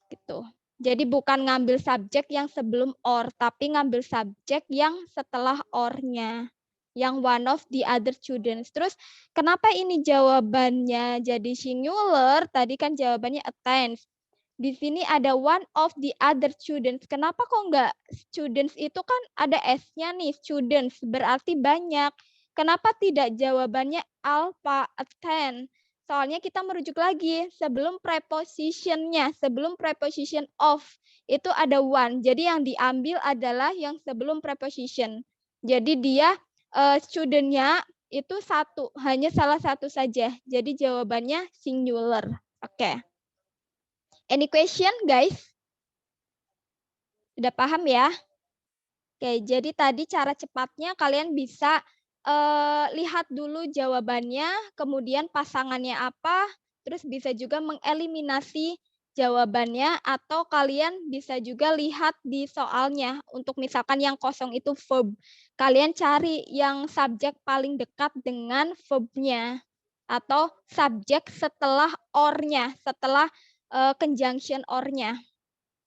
gitu. Jadi bukan ngambil subjek yang sebelum or, tapi ngambil subjek yang setelah or-nya, yang one of the other students. Terus kenapa ini jawabannya jadi singular? Tadi kan jawabannya attends. Di sini ada one of the other students. Kenapa kok enggak students, itu kan ada S-nya nih, students, berarti banyak. Kenapa tidak jawabannya alpha, attend? Soalnya kita merujuk lagi sebelum prepositionnya, sebelum preposition of itu ada one. Jadi yang diambil adalah yang sebelum preposition. Jadi dia student-nya itu satu, hanya salah satu saja. Jadi jawabannya singular. Oke. Any question, guys? Sudah paham ya? Oke, jadi tadi cara cepatnya kalian bisa lihat dulu jawabannya, kemudian pasangannya apa, terus bisa juga mengeliminasi jawabannya, atau kalian bisa juga lihat di soalnya. Untuk misalkan yang kosong itu verb, kalian cari yang subjek paling dekat dengan verbnya, atau subjek setelah or-nya, setelah conjunction or-nya.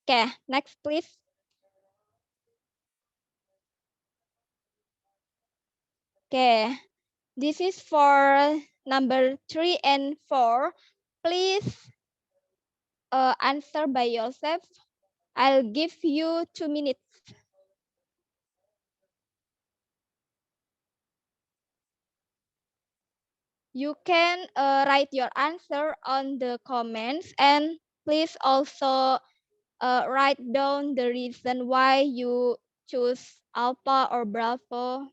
Oke, next please. Okay, this is for number 3 and 4. Please answer by yourself. I'll give you 2 minutes. You can write your answer on the comments, and please also write down the reason why you choose Alpha or Bravo.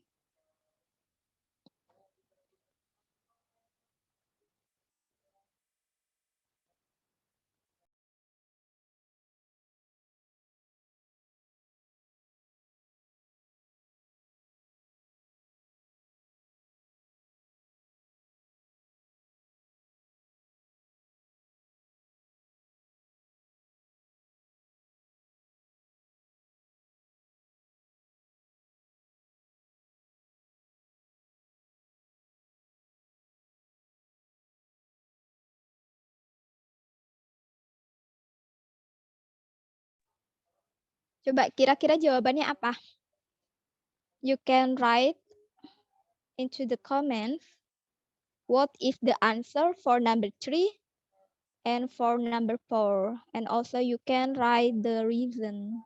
Coba kira-kira jawabannya apa? You can write into the comments what is the answer for number 3 and for number 4. And also you can write the reason.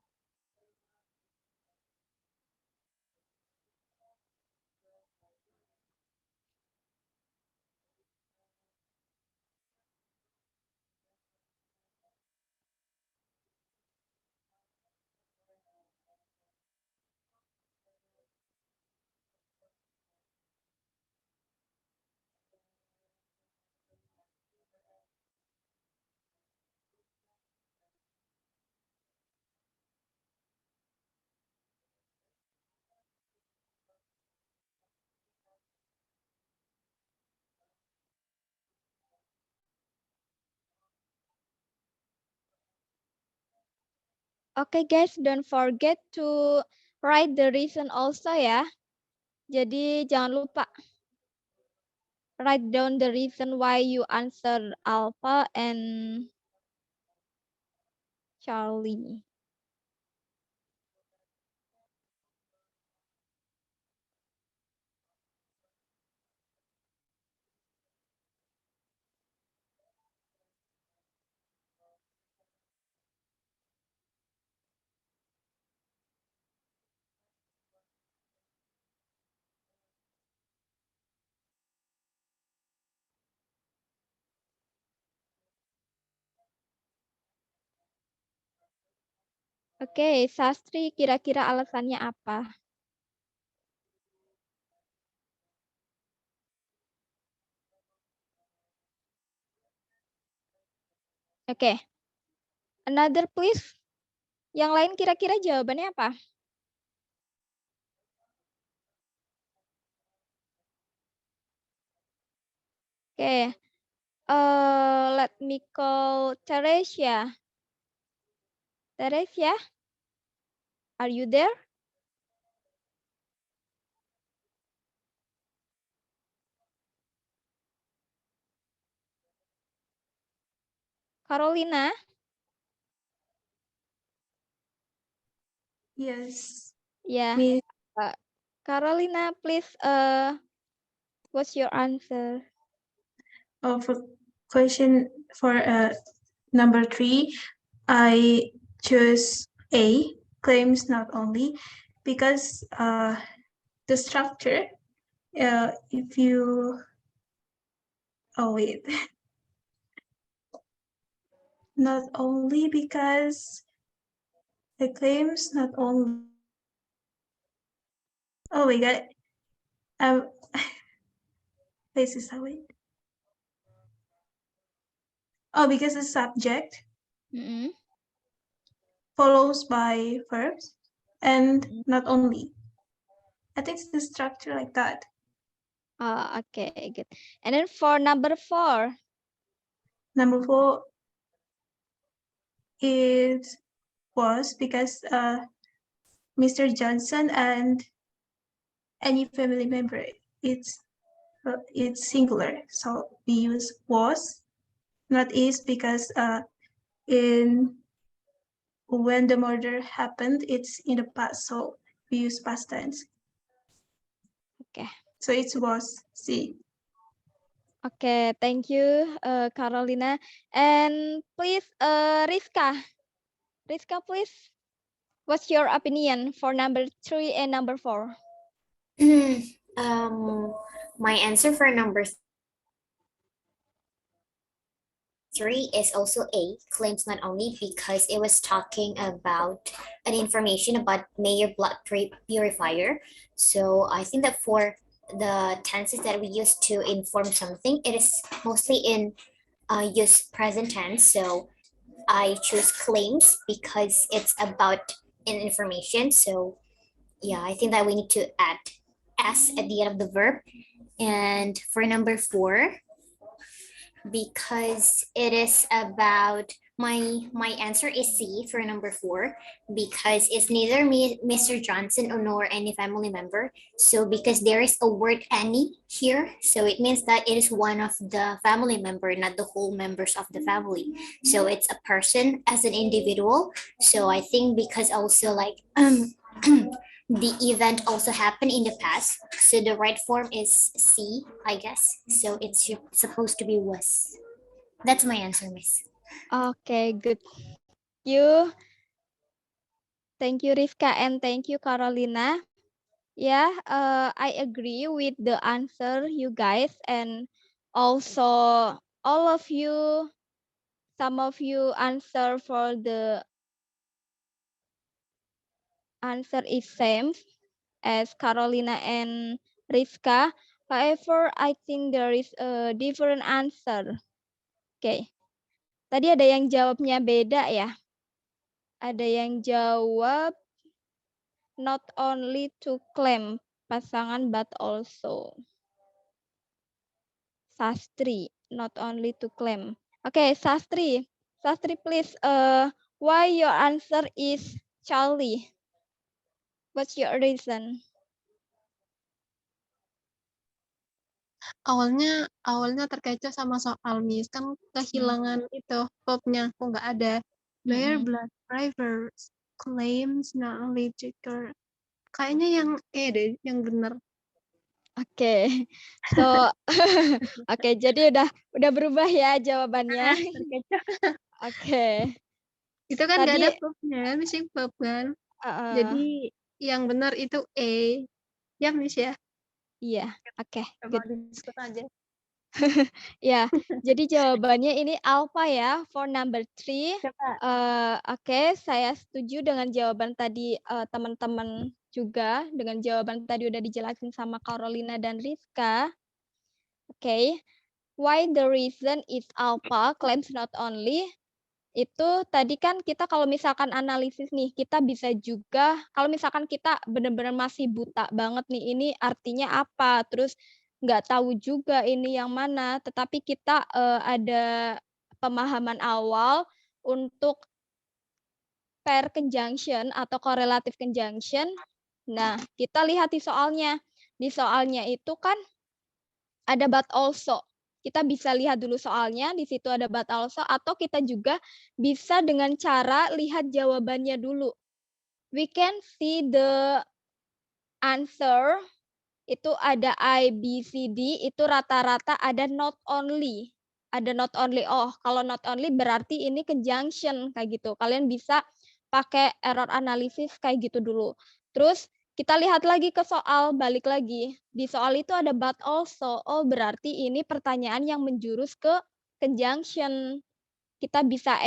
Okay guys, don't forget to write the reason also ya. Jadi jangan lupa. write down the reason why you answer Alpha and Charlie. Oke, Sastri kira-kira alasannya apa? Oke. Another please. Yang lain kira-kira jawabannya apa? Oke. Let me call Teresia. Teresia, are you there? Carolina? Yes. Yeah. Miss, Carolina, please, what's your answer? for question for number 3, I choose A, claims not only, because the structure, if you, oh wait, not only because the claims not only, oh my god, this is how it, oh, because the subject Mm-mm. follows by verbs and not only. I think it's the structure like that. Okay, good. And then for number 4. Number 4 is was because Mr. Johnson and any family member, it's singular, so we use was, not is, because in when the murder happened, it's in the past, so we use past tense. Okay. So it was C. Okay, thank you, Carolina. And please, Rizka. Rizka, please. What's your opinion for number 3 and number 4? My answer for number 3 is also A, claims not only, because it was talking about an information about Mayer blood purifier. So I think that for the tenses that we use to inform something, it is mostly in use present tense. So I choose claims because it's about an information. So yeah, I think that we need to add S at the end of the verb. And for number 4, because it is about my answer is C for number 4, because it's neither Mr. Johnson nor any family member. So because there is a word any here, so it means that it is one of the family member, not the whole members of the family. So it's a person as an individual. So I think because also like the event also happened in the past, so the right form is C, I guess. So it's supposed to be was. That's my answer, Miss. Okay, good. You. Thank you, Rizka, and thank you, Carolina. Yeah, I agree with the answer, you guys, and also all of you, some of you answer for the answer is same as Carolina and Rizka. However, I think there is a different answer. Okay. Tadi ada yang jawabnya beda ya. Ada yang jawab not only to claim pasangan but also. Sastri, not only to claim. Okay, Sastri. Sastri, please. Why your answer is Charlie? What's your reason? awalnya terkecoh sama soal Miss, kan kehilangan itu verbnya kok nggak ada. Their blood rivals claims not only Joker. Kayaknya yang deh, yang benar. Oke. So oke, jadi udah berubah ya jawabannya. Terkecoh. Oke. Itu kan nggak Tadi ada verbnya, missing verb kan. Jadi yang benar itu A. Ya, Miss ya. iya, oke. Coba diskut aja. Ya, jadi jawabannya ini alpha ya for number 3. Oke, saya setuju dengan jawaban tadi teman-teman juga. Dengan jawaban tadi udah dijelasin sama Carolina dan Rizka. Oke, why the reason is alpha claims not only. Itu tadi kan kita kalau misalkan analisis nih, kita bisa juga, kalau misalkan kita benar-benar masih buta banget nih, ini artinya apa, terus nggak tahu juga ini yang mana, tetapi kita ada pemahaman awal untuk pair conjunction atau correlative conjunction. Nah, kita lihat di soalnya. Di soalnya itu kan ada but also. Kita bisa lihat dulu soalnya, di situ ada but also, atau kita juga bisa dengan cara lihat jawabannya dulu. We can see the answer, itu ada I, B, C, D, itu rata-rata ada not only. Ada not only, oh kalau not only berarti ini conjunction, kayak gitu. Kalian bisa pakai error analysis kayak gitu dulu. Terus kita lihat lagi ke soal, balik lagi. Di soal itu ada but also. Oh, berarti ini pertanyaan yang menjurus ke conjunction. Kita bisa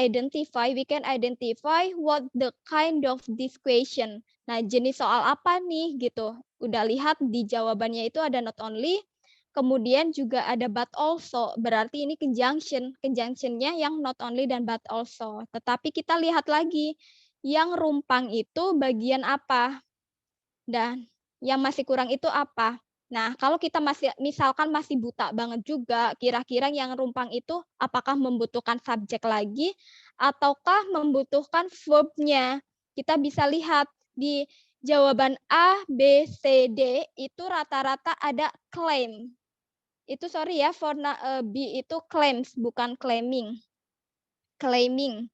we can identify what the kind of this question. Nah, jenis soal apa nih gitu. Udah lihat di jawabannya itu ada not only, kemudian juga ada but also. Berarti ini conjunction. Conjunction-nya yang not only dan but also. Tetapi kita lihat lagi, yang rumpang itu bagian apa? Dan yang masih kurang itu apa? Nah, kalau kita misalkan masih buta banget juga, kira-kira yang rumpang itu apakah membutuhkan subjek lagi ataukah membutuhkan verb-nya? Kita bisa lihat di jawaban A, B, C, D itu rata-rata ada claim. Itu sorry ya, for B itu claims bukan claiming. Claiming.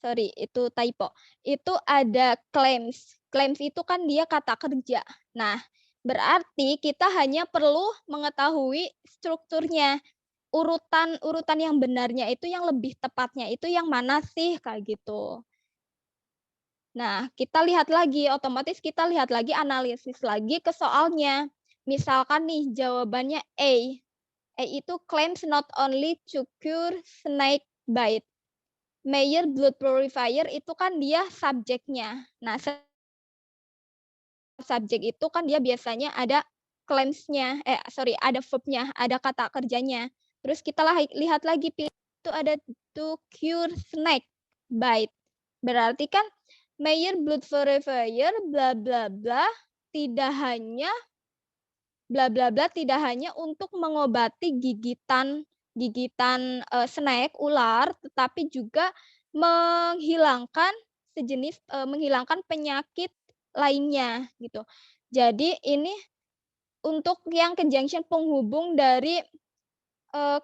Sorry, itu typo. Itu ada claims. Claims itu kan dia kata kerja. Nah, berarti kita hanya perlu mengetahui strukturnya. Urutan yang benarnya itu yang lebih tepatnya itu yang mana sih kayak gitu. Nah, kita lihat lagi, otomatis kita lihat lagi analisis lagi ke soalnya. Misalkan nih jawabannya A. A itu claims not only to cure snake bite. Meyer blood purifier itu kan dia subjeknya. Nah, subjek itu kan dia biasanya ada claims-nya, ada verb-nya, ada kata kerjanya. Terus kita lihat lagi itu ada to cure snake bite. Berarti kan Meyer blood purifier bla bla bla tidak hanya bla bla bla tidak hanya untuk mengobati gigitan snake ular, tetapi juga menghilangkan menghilangkan penyakit lainnya gitu. Jadi ini untuk yang conjunction penghubung dari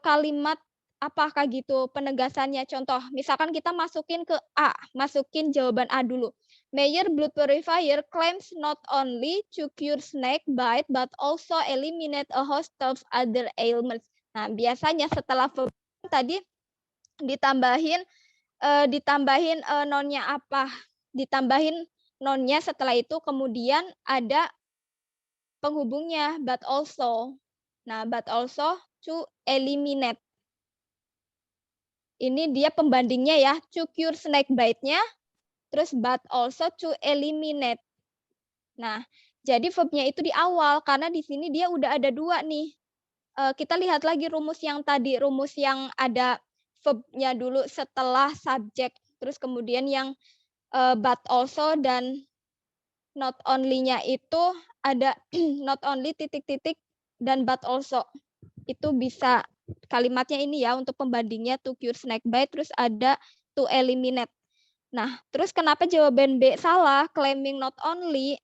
kalimat apakah gitu penegasannya. Contoh, misalkan kita masukin ke A, masukin jawaban A dulu. Meyer blood purifier claims not only to cure snake bite but also eliminate a host of other ailments. Nah, biasanya setelah tadi ditambahin nonnya apa? Ditambahin nonnya, setelah itu kemudian ada penghubungnya but also. Nah, but also to eliminate. Ini dia pembandingnya ya, to cure snake bite-nya, terus but also to eliminate. Nah, jadi verb-nya itu di awal, karena di sini dia udah ada dua nih. Kita lihat lagi rumus yang tadi, rumus yang ada verb-nya dulu setelah subjek, terus kemudian yang but also dan not only-nya itu ada not only titik-titik dan but also. Itu bisa kalimatnya ini ya untuk pembandingnya to cure snake bite, terus ada to eliminate. Nah, terus kenapa jawaban B salah, claiming not only,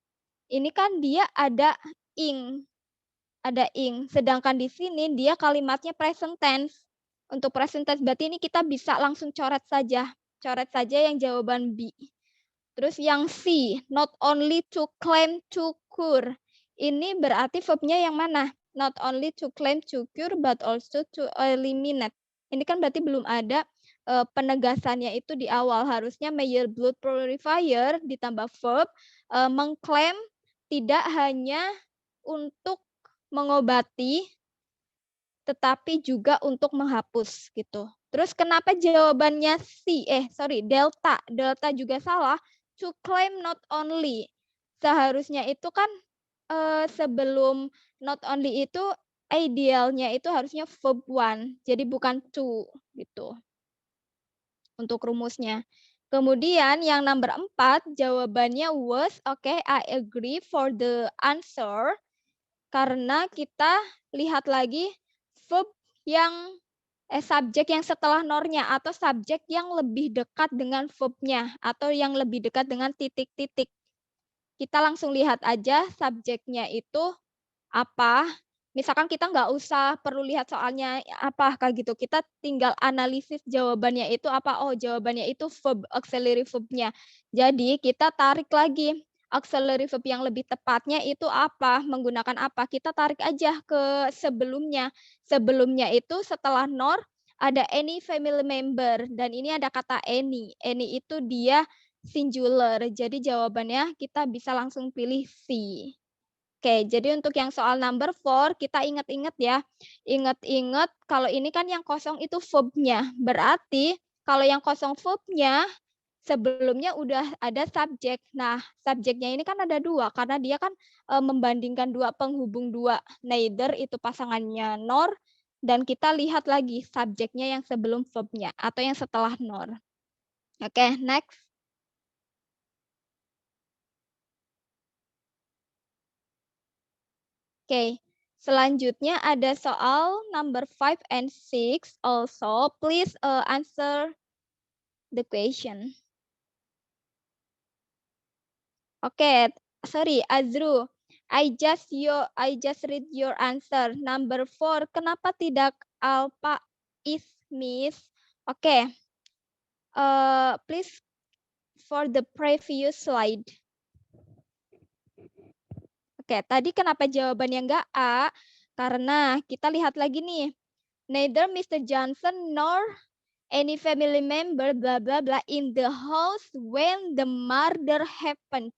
ini kan dia ada ing. ada ing. Sedangkan di sini dia kalimatnya present tense. Untuk present tense berarti ini kita bisa langsung coret saja. Coret saja yang jawaban B. Terus yang C, not only to claim to cure. Ini berarti verbnya yang mana? Not only to claim to cure, but also to eliminate. Ini kan berarti belum ada penegasannya itu di awal. Harusnya Meyer blood purifier ditambah verb mengklaim tidak hanya untuk mengobati, tetapi juga untuk menghapus gitu. Terus kenapa jawabannya C? Delta. Delta juga salah. To claim not only. Seharusnya itu kan sebelum not only itu idealnya itu harusnya verb one. Jadi bukan to gitu. Untuk rumusnya. Kemudian yang nomor 4 jawabannya was. Oke, I agree for the answer. Karena kita lihat lagi verb yang subjek yang setelah nornya atau subjek yang lebih dekat dengan verbnya atau yang lebih dekat dengan titik-titik. Kita langsung lihat aja subjeknya itu apa. Misalkan kita nggak usah perlu lihat soalnya apa kayak gitu. Kita tinggal analisis jawabannya itu apa. Oh, jawabannya itu verb, auxiliary verb-nya. Jadi kita tarik lagi auxiliary verb yang lebih tepatnya itu apa, menggunakan apa. Kita tarik aja ke sebelumnya. Sebelumnya itu setelah nor ada any family member dan ini ada kata any. Any itu dia singular. Jadi jawabannya kita bisa langsung pilih C. Oke, jadi untuk yang soal number 4, kita ingat-ingat ya. Ingat-ingat kalau ini kan yang kosong itu verbnya. Berarti kalau yang kosong verbnya, sebelumnya udah ada subjek. Nah, subjeknya ini kan ada dua, karena dia kan membandingkan dua penghubung dua. Neither itu pasangannya nor, dan kita lihat lagi subjeknya yang sebelum verbnya, atau yang setelah nor. Oke, next. Oke, selanjutnya ada soal number 5 and 6 also. Please answer the question. Oke, sorry Azru. I just read your answer. Number 4, kenapa tidak alpha is miss? Oke. Please for the previous slide. Oke, tadi kenapa jawabannya enggak A? Karena kita lihat lagi nih. Neither Mr. Johnson nor any family member blah blah blah in the house when the murder happened.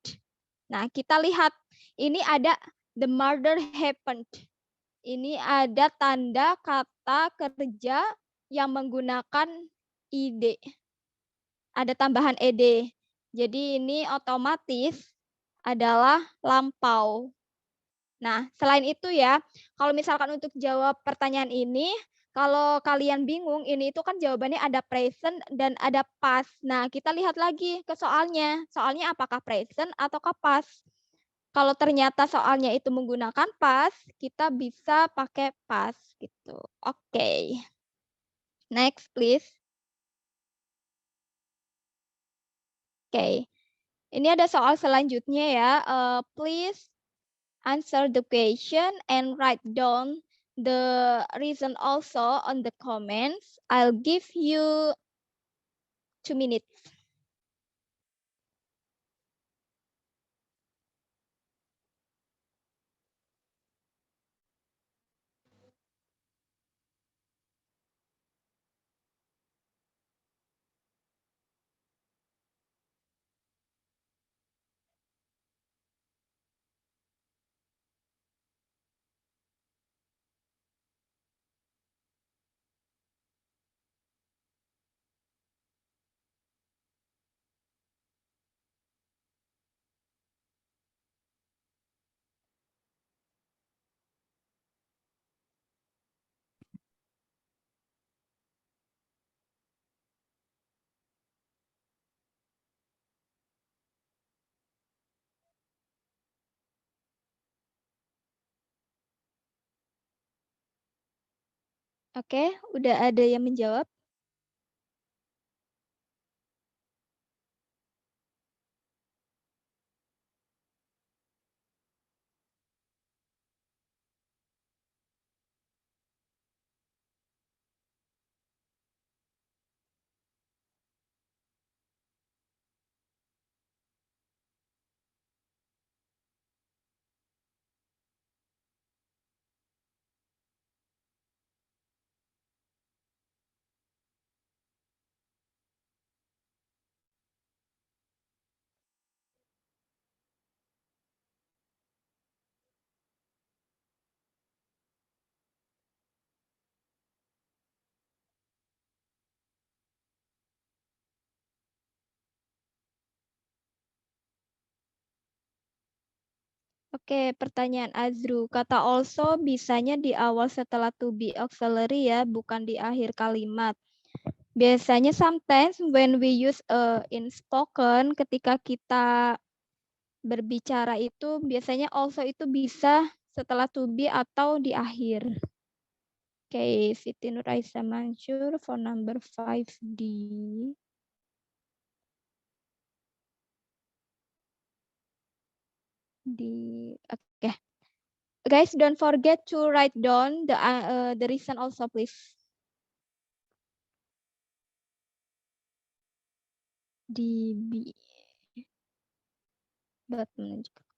Nah, kita lihat ini ada the murder happened. Ini ada tanda kata kerja yang menggunakan id. Ada tambahan ed. Jadi ini otomatis adalah lampau. Nah, selain itu ya, kalau misalkan untuk jawab pertanyaan ini, kalau kalian bingung, ini itu kan jawabannya ada present dan ada past. Nah, kita lihat lagi ke soalnya. Soalnya apakah present ataukah past? Kalau ternyata soalnya itu menggunakan past, kita bisa pakai past gitu. Oke. Next, please. Oke. Ini ada soal selanjutnya ya. Please answer the question and write down the reason also on the comments. I'll give you 2 minutes. Oke, udah ada yang menjawab? Oke, pertanyaan Azru. Kata also bisanya di awal setelah to be auxiliary ya, bukan di akhir kalimat. Biasanya sometimes when we use in spoken, ketika kita berbicara itu biasanya also itu bisa setelah to be atau di akhir. Oke, Siti Nur Aisyah Mansur for number 5D. Oke. Guys, don't forget to write down the reason also, please. DB. But menunjukkan.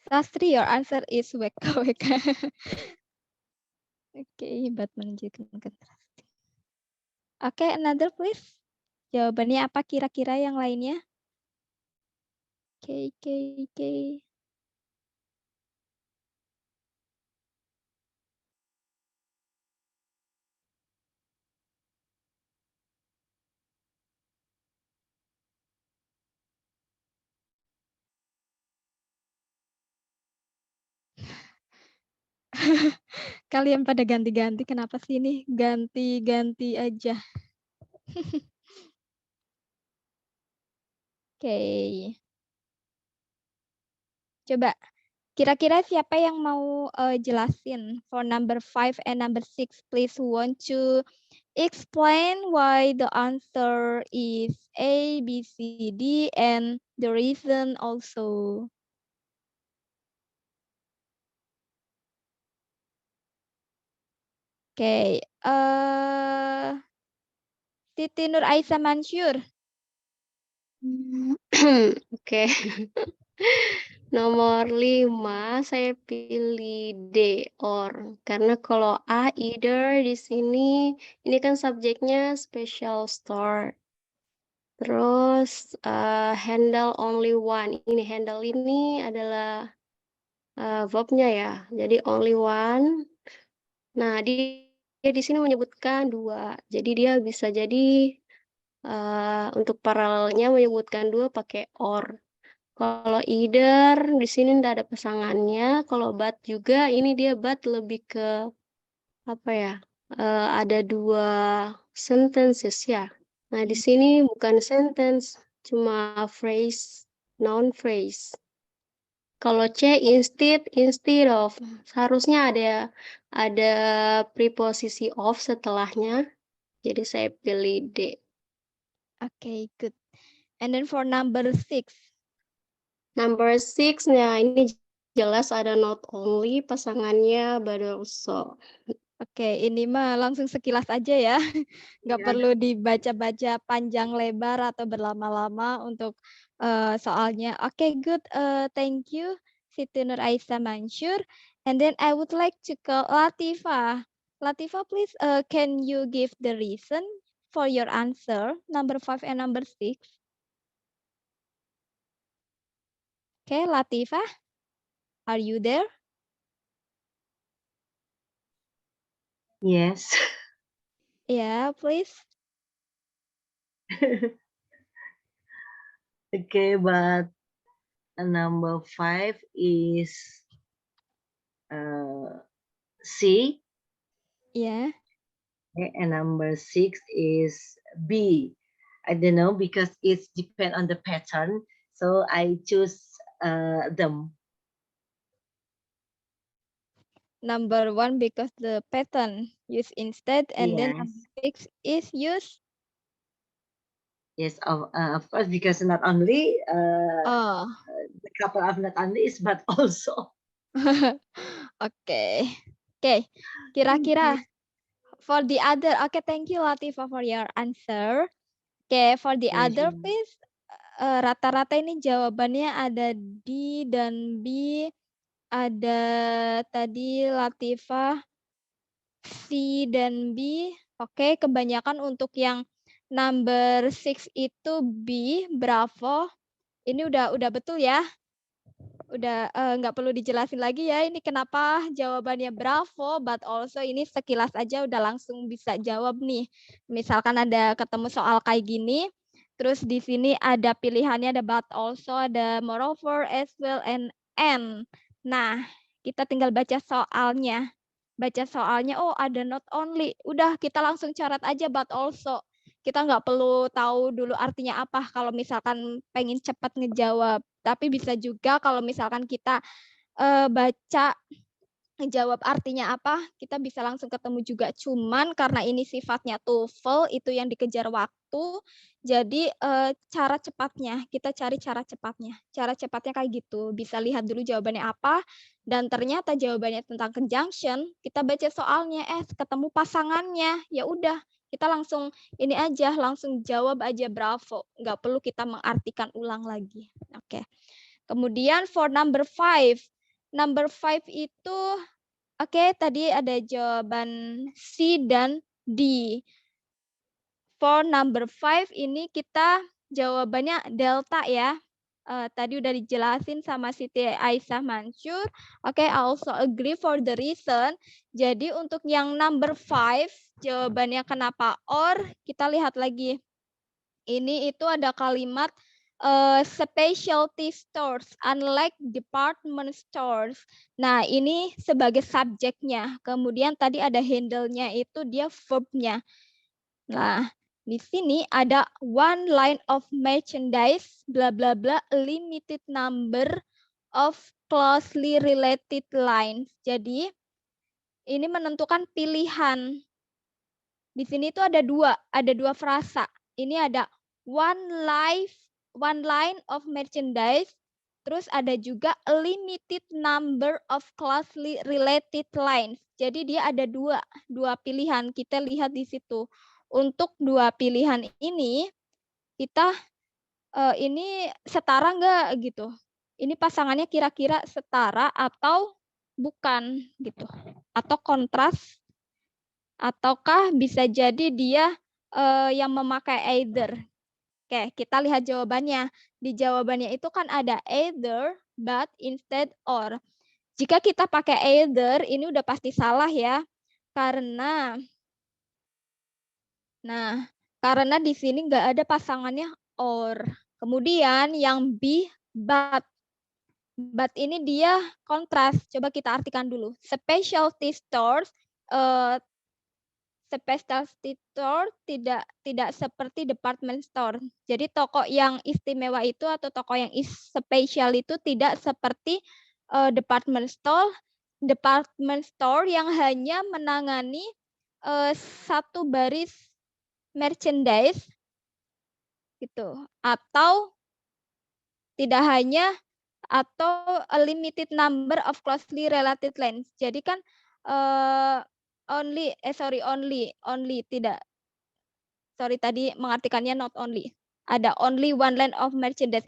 Sastri, your answer is WKWK. Oke, but menunjukkan kontrasting. Oke, another please. Jawabannya apa kira-kira yang lainnya? Oke. Kalian pada ganti-ganti, kenapa sih ini? Ganti-ganti aja. Oke. Coba, kira-kira siapa yang mau jelasin for number 5 and number 6? Please want to explain why the answer is A, B, C, D, and the reason also. Oke, Siti Nur Aisyah Mansur. Oke. Nomor 5 saya pilih D, or. Karena kalau A, either di sini, ini kan subjeknya special store. Terus handle only one. Ini handle ini adalah verb-nya ya. Jadi only one. Nah, dia di sini menyebutkan 2. Jadi dia bisa jadi untuk paralelnya menyebutkan 2 pakai or. Kalau either di sini tidak ada pasangannya. Kalau but juga ini dia but lebih ke apa ya? Ada 2 sentences ya. Nah, di sini bukan sentence, cuma phrase, noun phrase. Kalau C instead of, seharusnya ada preposisi of setelahnya. Jadi saya pilih D. Okay, good. And then for number 6. Number 6, nah ini jelas ada not only pasangannya but also. Oke, ini mah langsung sekilas aja ya. Nggak perlu dibaca-baca panjang lebar atau berlama-lama untuk soalnya. Oke, good. Thank you, Siti Nur Aisyah Mansur. And then I would like to call Latifah. Latifah, please, can you give the reason for your answer, number 5 and number 6? Okay, Latifah, are you there? Yes. Yeah, please. Okay, but number 5 is C. Yeah. Okay, and number 6 is B. I don't know because it depends on the pattern. So I choose them. Number 1 because the pattern used instead, and then number 6 is used. Yes, of course, because not only the couple of not only is but also. Okay. Kira-kira for the other. Okay, thank you Latifah for your answer. Okay, for the other please. Rata-rata ini jawabannya ada D dan B. Ada tadi Latifah C dan B. Oke, kebanyakan untuk yang number 6 itu B, bravo. Ini udah betul ya. Udah nggak perlu dijelasin lagi ya. Ini kenapa jawabannya bravo, but also ini sekilas aja udah langsung bisa jawab nih. Misalkan ada ketemu soal kayak gini, Terus di sini ada pilihannya, ada but also, ada moreover, as well, and. Nah, kita tinggal baca soalnya. Baca soalnya, oh ada not only. Udah, kita langsung coret aja but also. Kita nggak perlu tahu dulu artinya apa kalau misalkan pengen cepat ngejawab. Tapi bisa juga kalau misalkan kita baca jawab artinya apa, kita bisa langsung ketemu juga. Cuman karena ini sifatnya TOEFL, itu yang dikejar waktu, jadi cara cepatnya, kita cari cara cepatnya. Cara cepatnya kayak gitu, bisa lihat dulu jawabannya apa, dan ternyata jawabannya tentang conjunction, kita baca soalnya, ketemu pasangannya, ya udah, kita langsung ini aja, langsung jawab aja bravo, nggak perlu kita mengartikan ulang lagi. Oke. Kemudian for number 5. Number 5 itu, oke, tadi ada jawaban C dan D. For number 5 ini kita jawabannya delta ya. Tadi udah dijelasin sama Siti Aisyah Mansur. Oke, I also agree for the reason. Jadi untuk yang number 5, jawabannya kenapa or, kita lihat lagi. Ini itu ada kalimat specialty stores, unlike department stores. Nah, ini sebagai subjeknya. Kemudian tadi ada handle-nya, itu dia verb-nya. Nah, di sini ada one line of merchandise, bla bla bla, limited number of closely related lines. Jadi, ini menentukan pilihan. Di sini itu ada dua frasa. Ini ada one line of merchandise, terus ada juga a limited number of closely related lines. Jadi dia ada dua pilihan. Kita lihat di situ. Untuk dua pilihan ini, kita ini setara nggak gitu? Ini pasangannya kira-kira setara atau bukan gitu? Atau kontras? Ataukah bisa jadi dia yang memakai either? Oke, kita lihat jawabannya. Di jawabannya itu kan ada either, but, instead, or. Jika kita pakai either, ini udah pasti salah ya. Karena di sini nggak ada pasangannya or. Kemudian yang B, but. But ini dia kontras. Coba kita artikan dulu. Specialty stores, specialty store tidak seperti department store. Jadi toko yang istimewa itu atau toko yang spesial itu tidak seperti department store yang hanya menangani satu baris merchandise gitu, atau tidak hanya atau a limited number of closely related lines. Jadi kan only tidak. Sorry, tadi mengartikannya not only. Ada only one line of merchandise.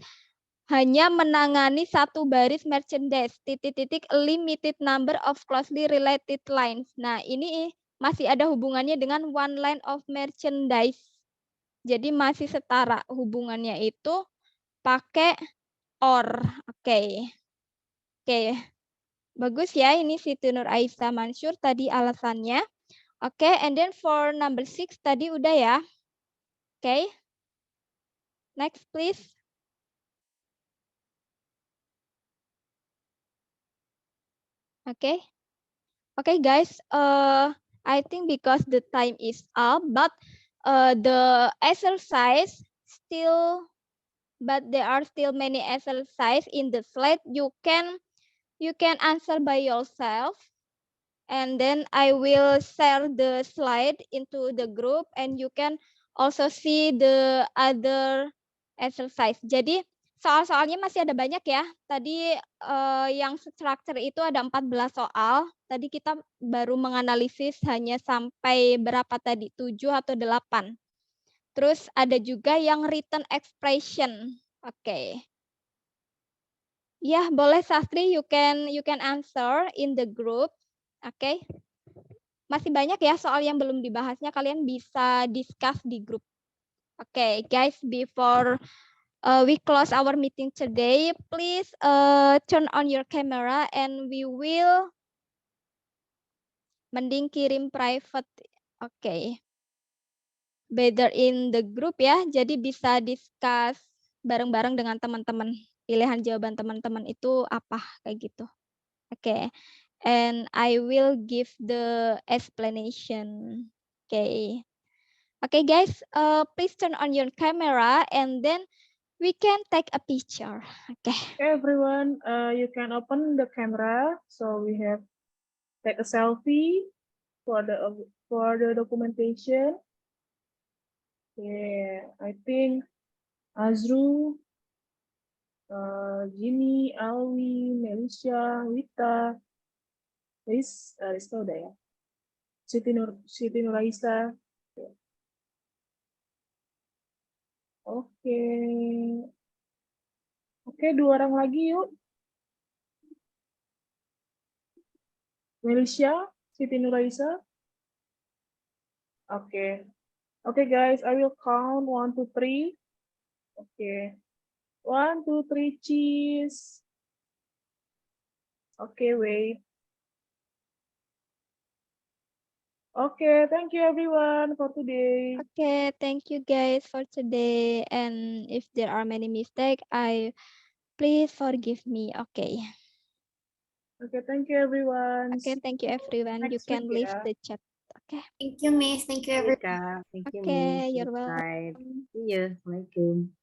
Hanya menangani satu baris merchandise. Titik-titik limited number of closely related lines. Nah, ini masih ada hubungannya dengan one line of merchandise. Jadi masih setara hubungannya itu pakai or. Oke. Bagus ya, ini Siti Nur Aisyah Mansur tadi alasannya. Oke, and then for number 6 tadi udah ya. Oke. Next please. Okay guys, I think because the time is up, but the exercise still, but there are still many exercise in the slide. You can answer by yourself, and then I will share the slide into the group, and you can also see the other exercise. Jadi soal-soalnya masih ada banyak ya. Tadi yang structure itu ada 14 soal. Tadi kita baru menganalisis hanya sampai berapa tadi? 7 atau 8. Terus ada juga yang written expression. Oke. Ya, boleh Sastri, you can answer in the group. Oke. Masih banyak ya soal yang belum dibahasnya, kalian bisa discuss di grup. Oke, guys, before we close our meeting today, please turn on your camera and we will mending kirim private. Oke. better in the group ya. Jadi bisa discuss bareng-bareng dengan teman-teman. Pilihan jawaban teman-teman itu apa kayak gitu. Oke. And I will give the explanation. Okay. Okay, guys, please turn on your camera and then we can take a picture. Okay. Okay, everyone, you can open the camera. So we have take a selfie for the documentation. Yeah, I think Azru, Jimmy, Alwi, Melisha, Wita, Rizka udah ya. Siti Nuraisa. Oke. Oke, 2 orang lagi yuk. Melisha, Siti Nuraisa. Oke. Oke, guys, I will count 1, 2, 3. Oke. 1, 2, 3, cheese. Okay, wait. Okay, thank you everyone for today. Okay, thank you guys for today. And if there are many mistakes, please forgive me. Okay. Okay, thank you everyone. Okay, thank you everyone. You next can week leave ya. the chat. Okay. Thank you, Miss. Thank you, everyone. Welcome. Thank you, Okay, Miss. you're welcome. Bye. See you. Assalamualaikum.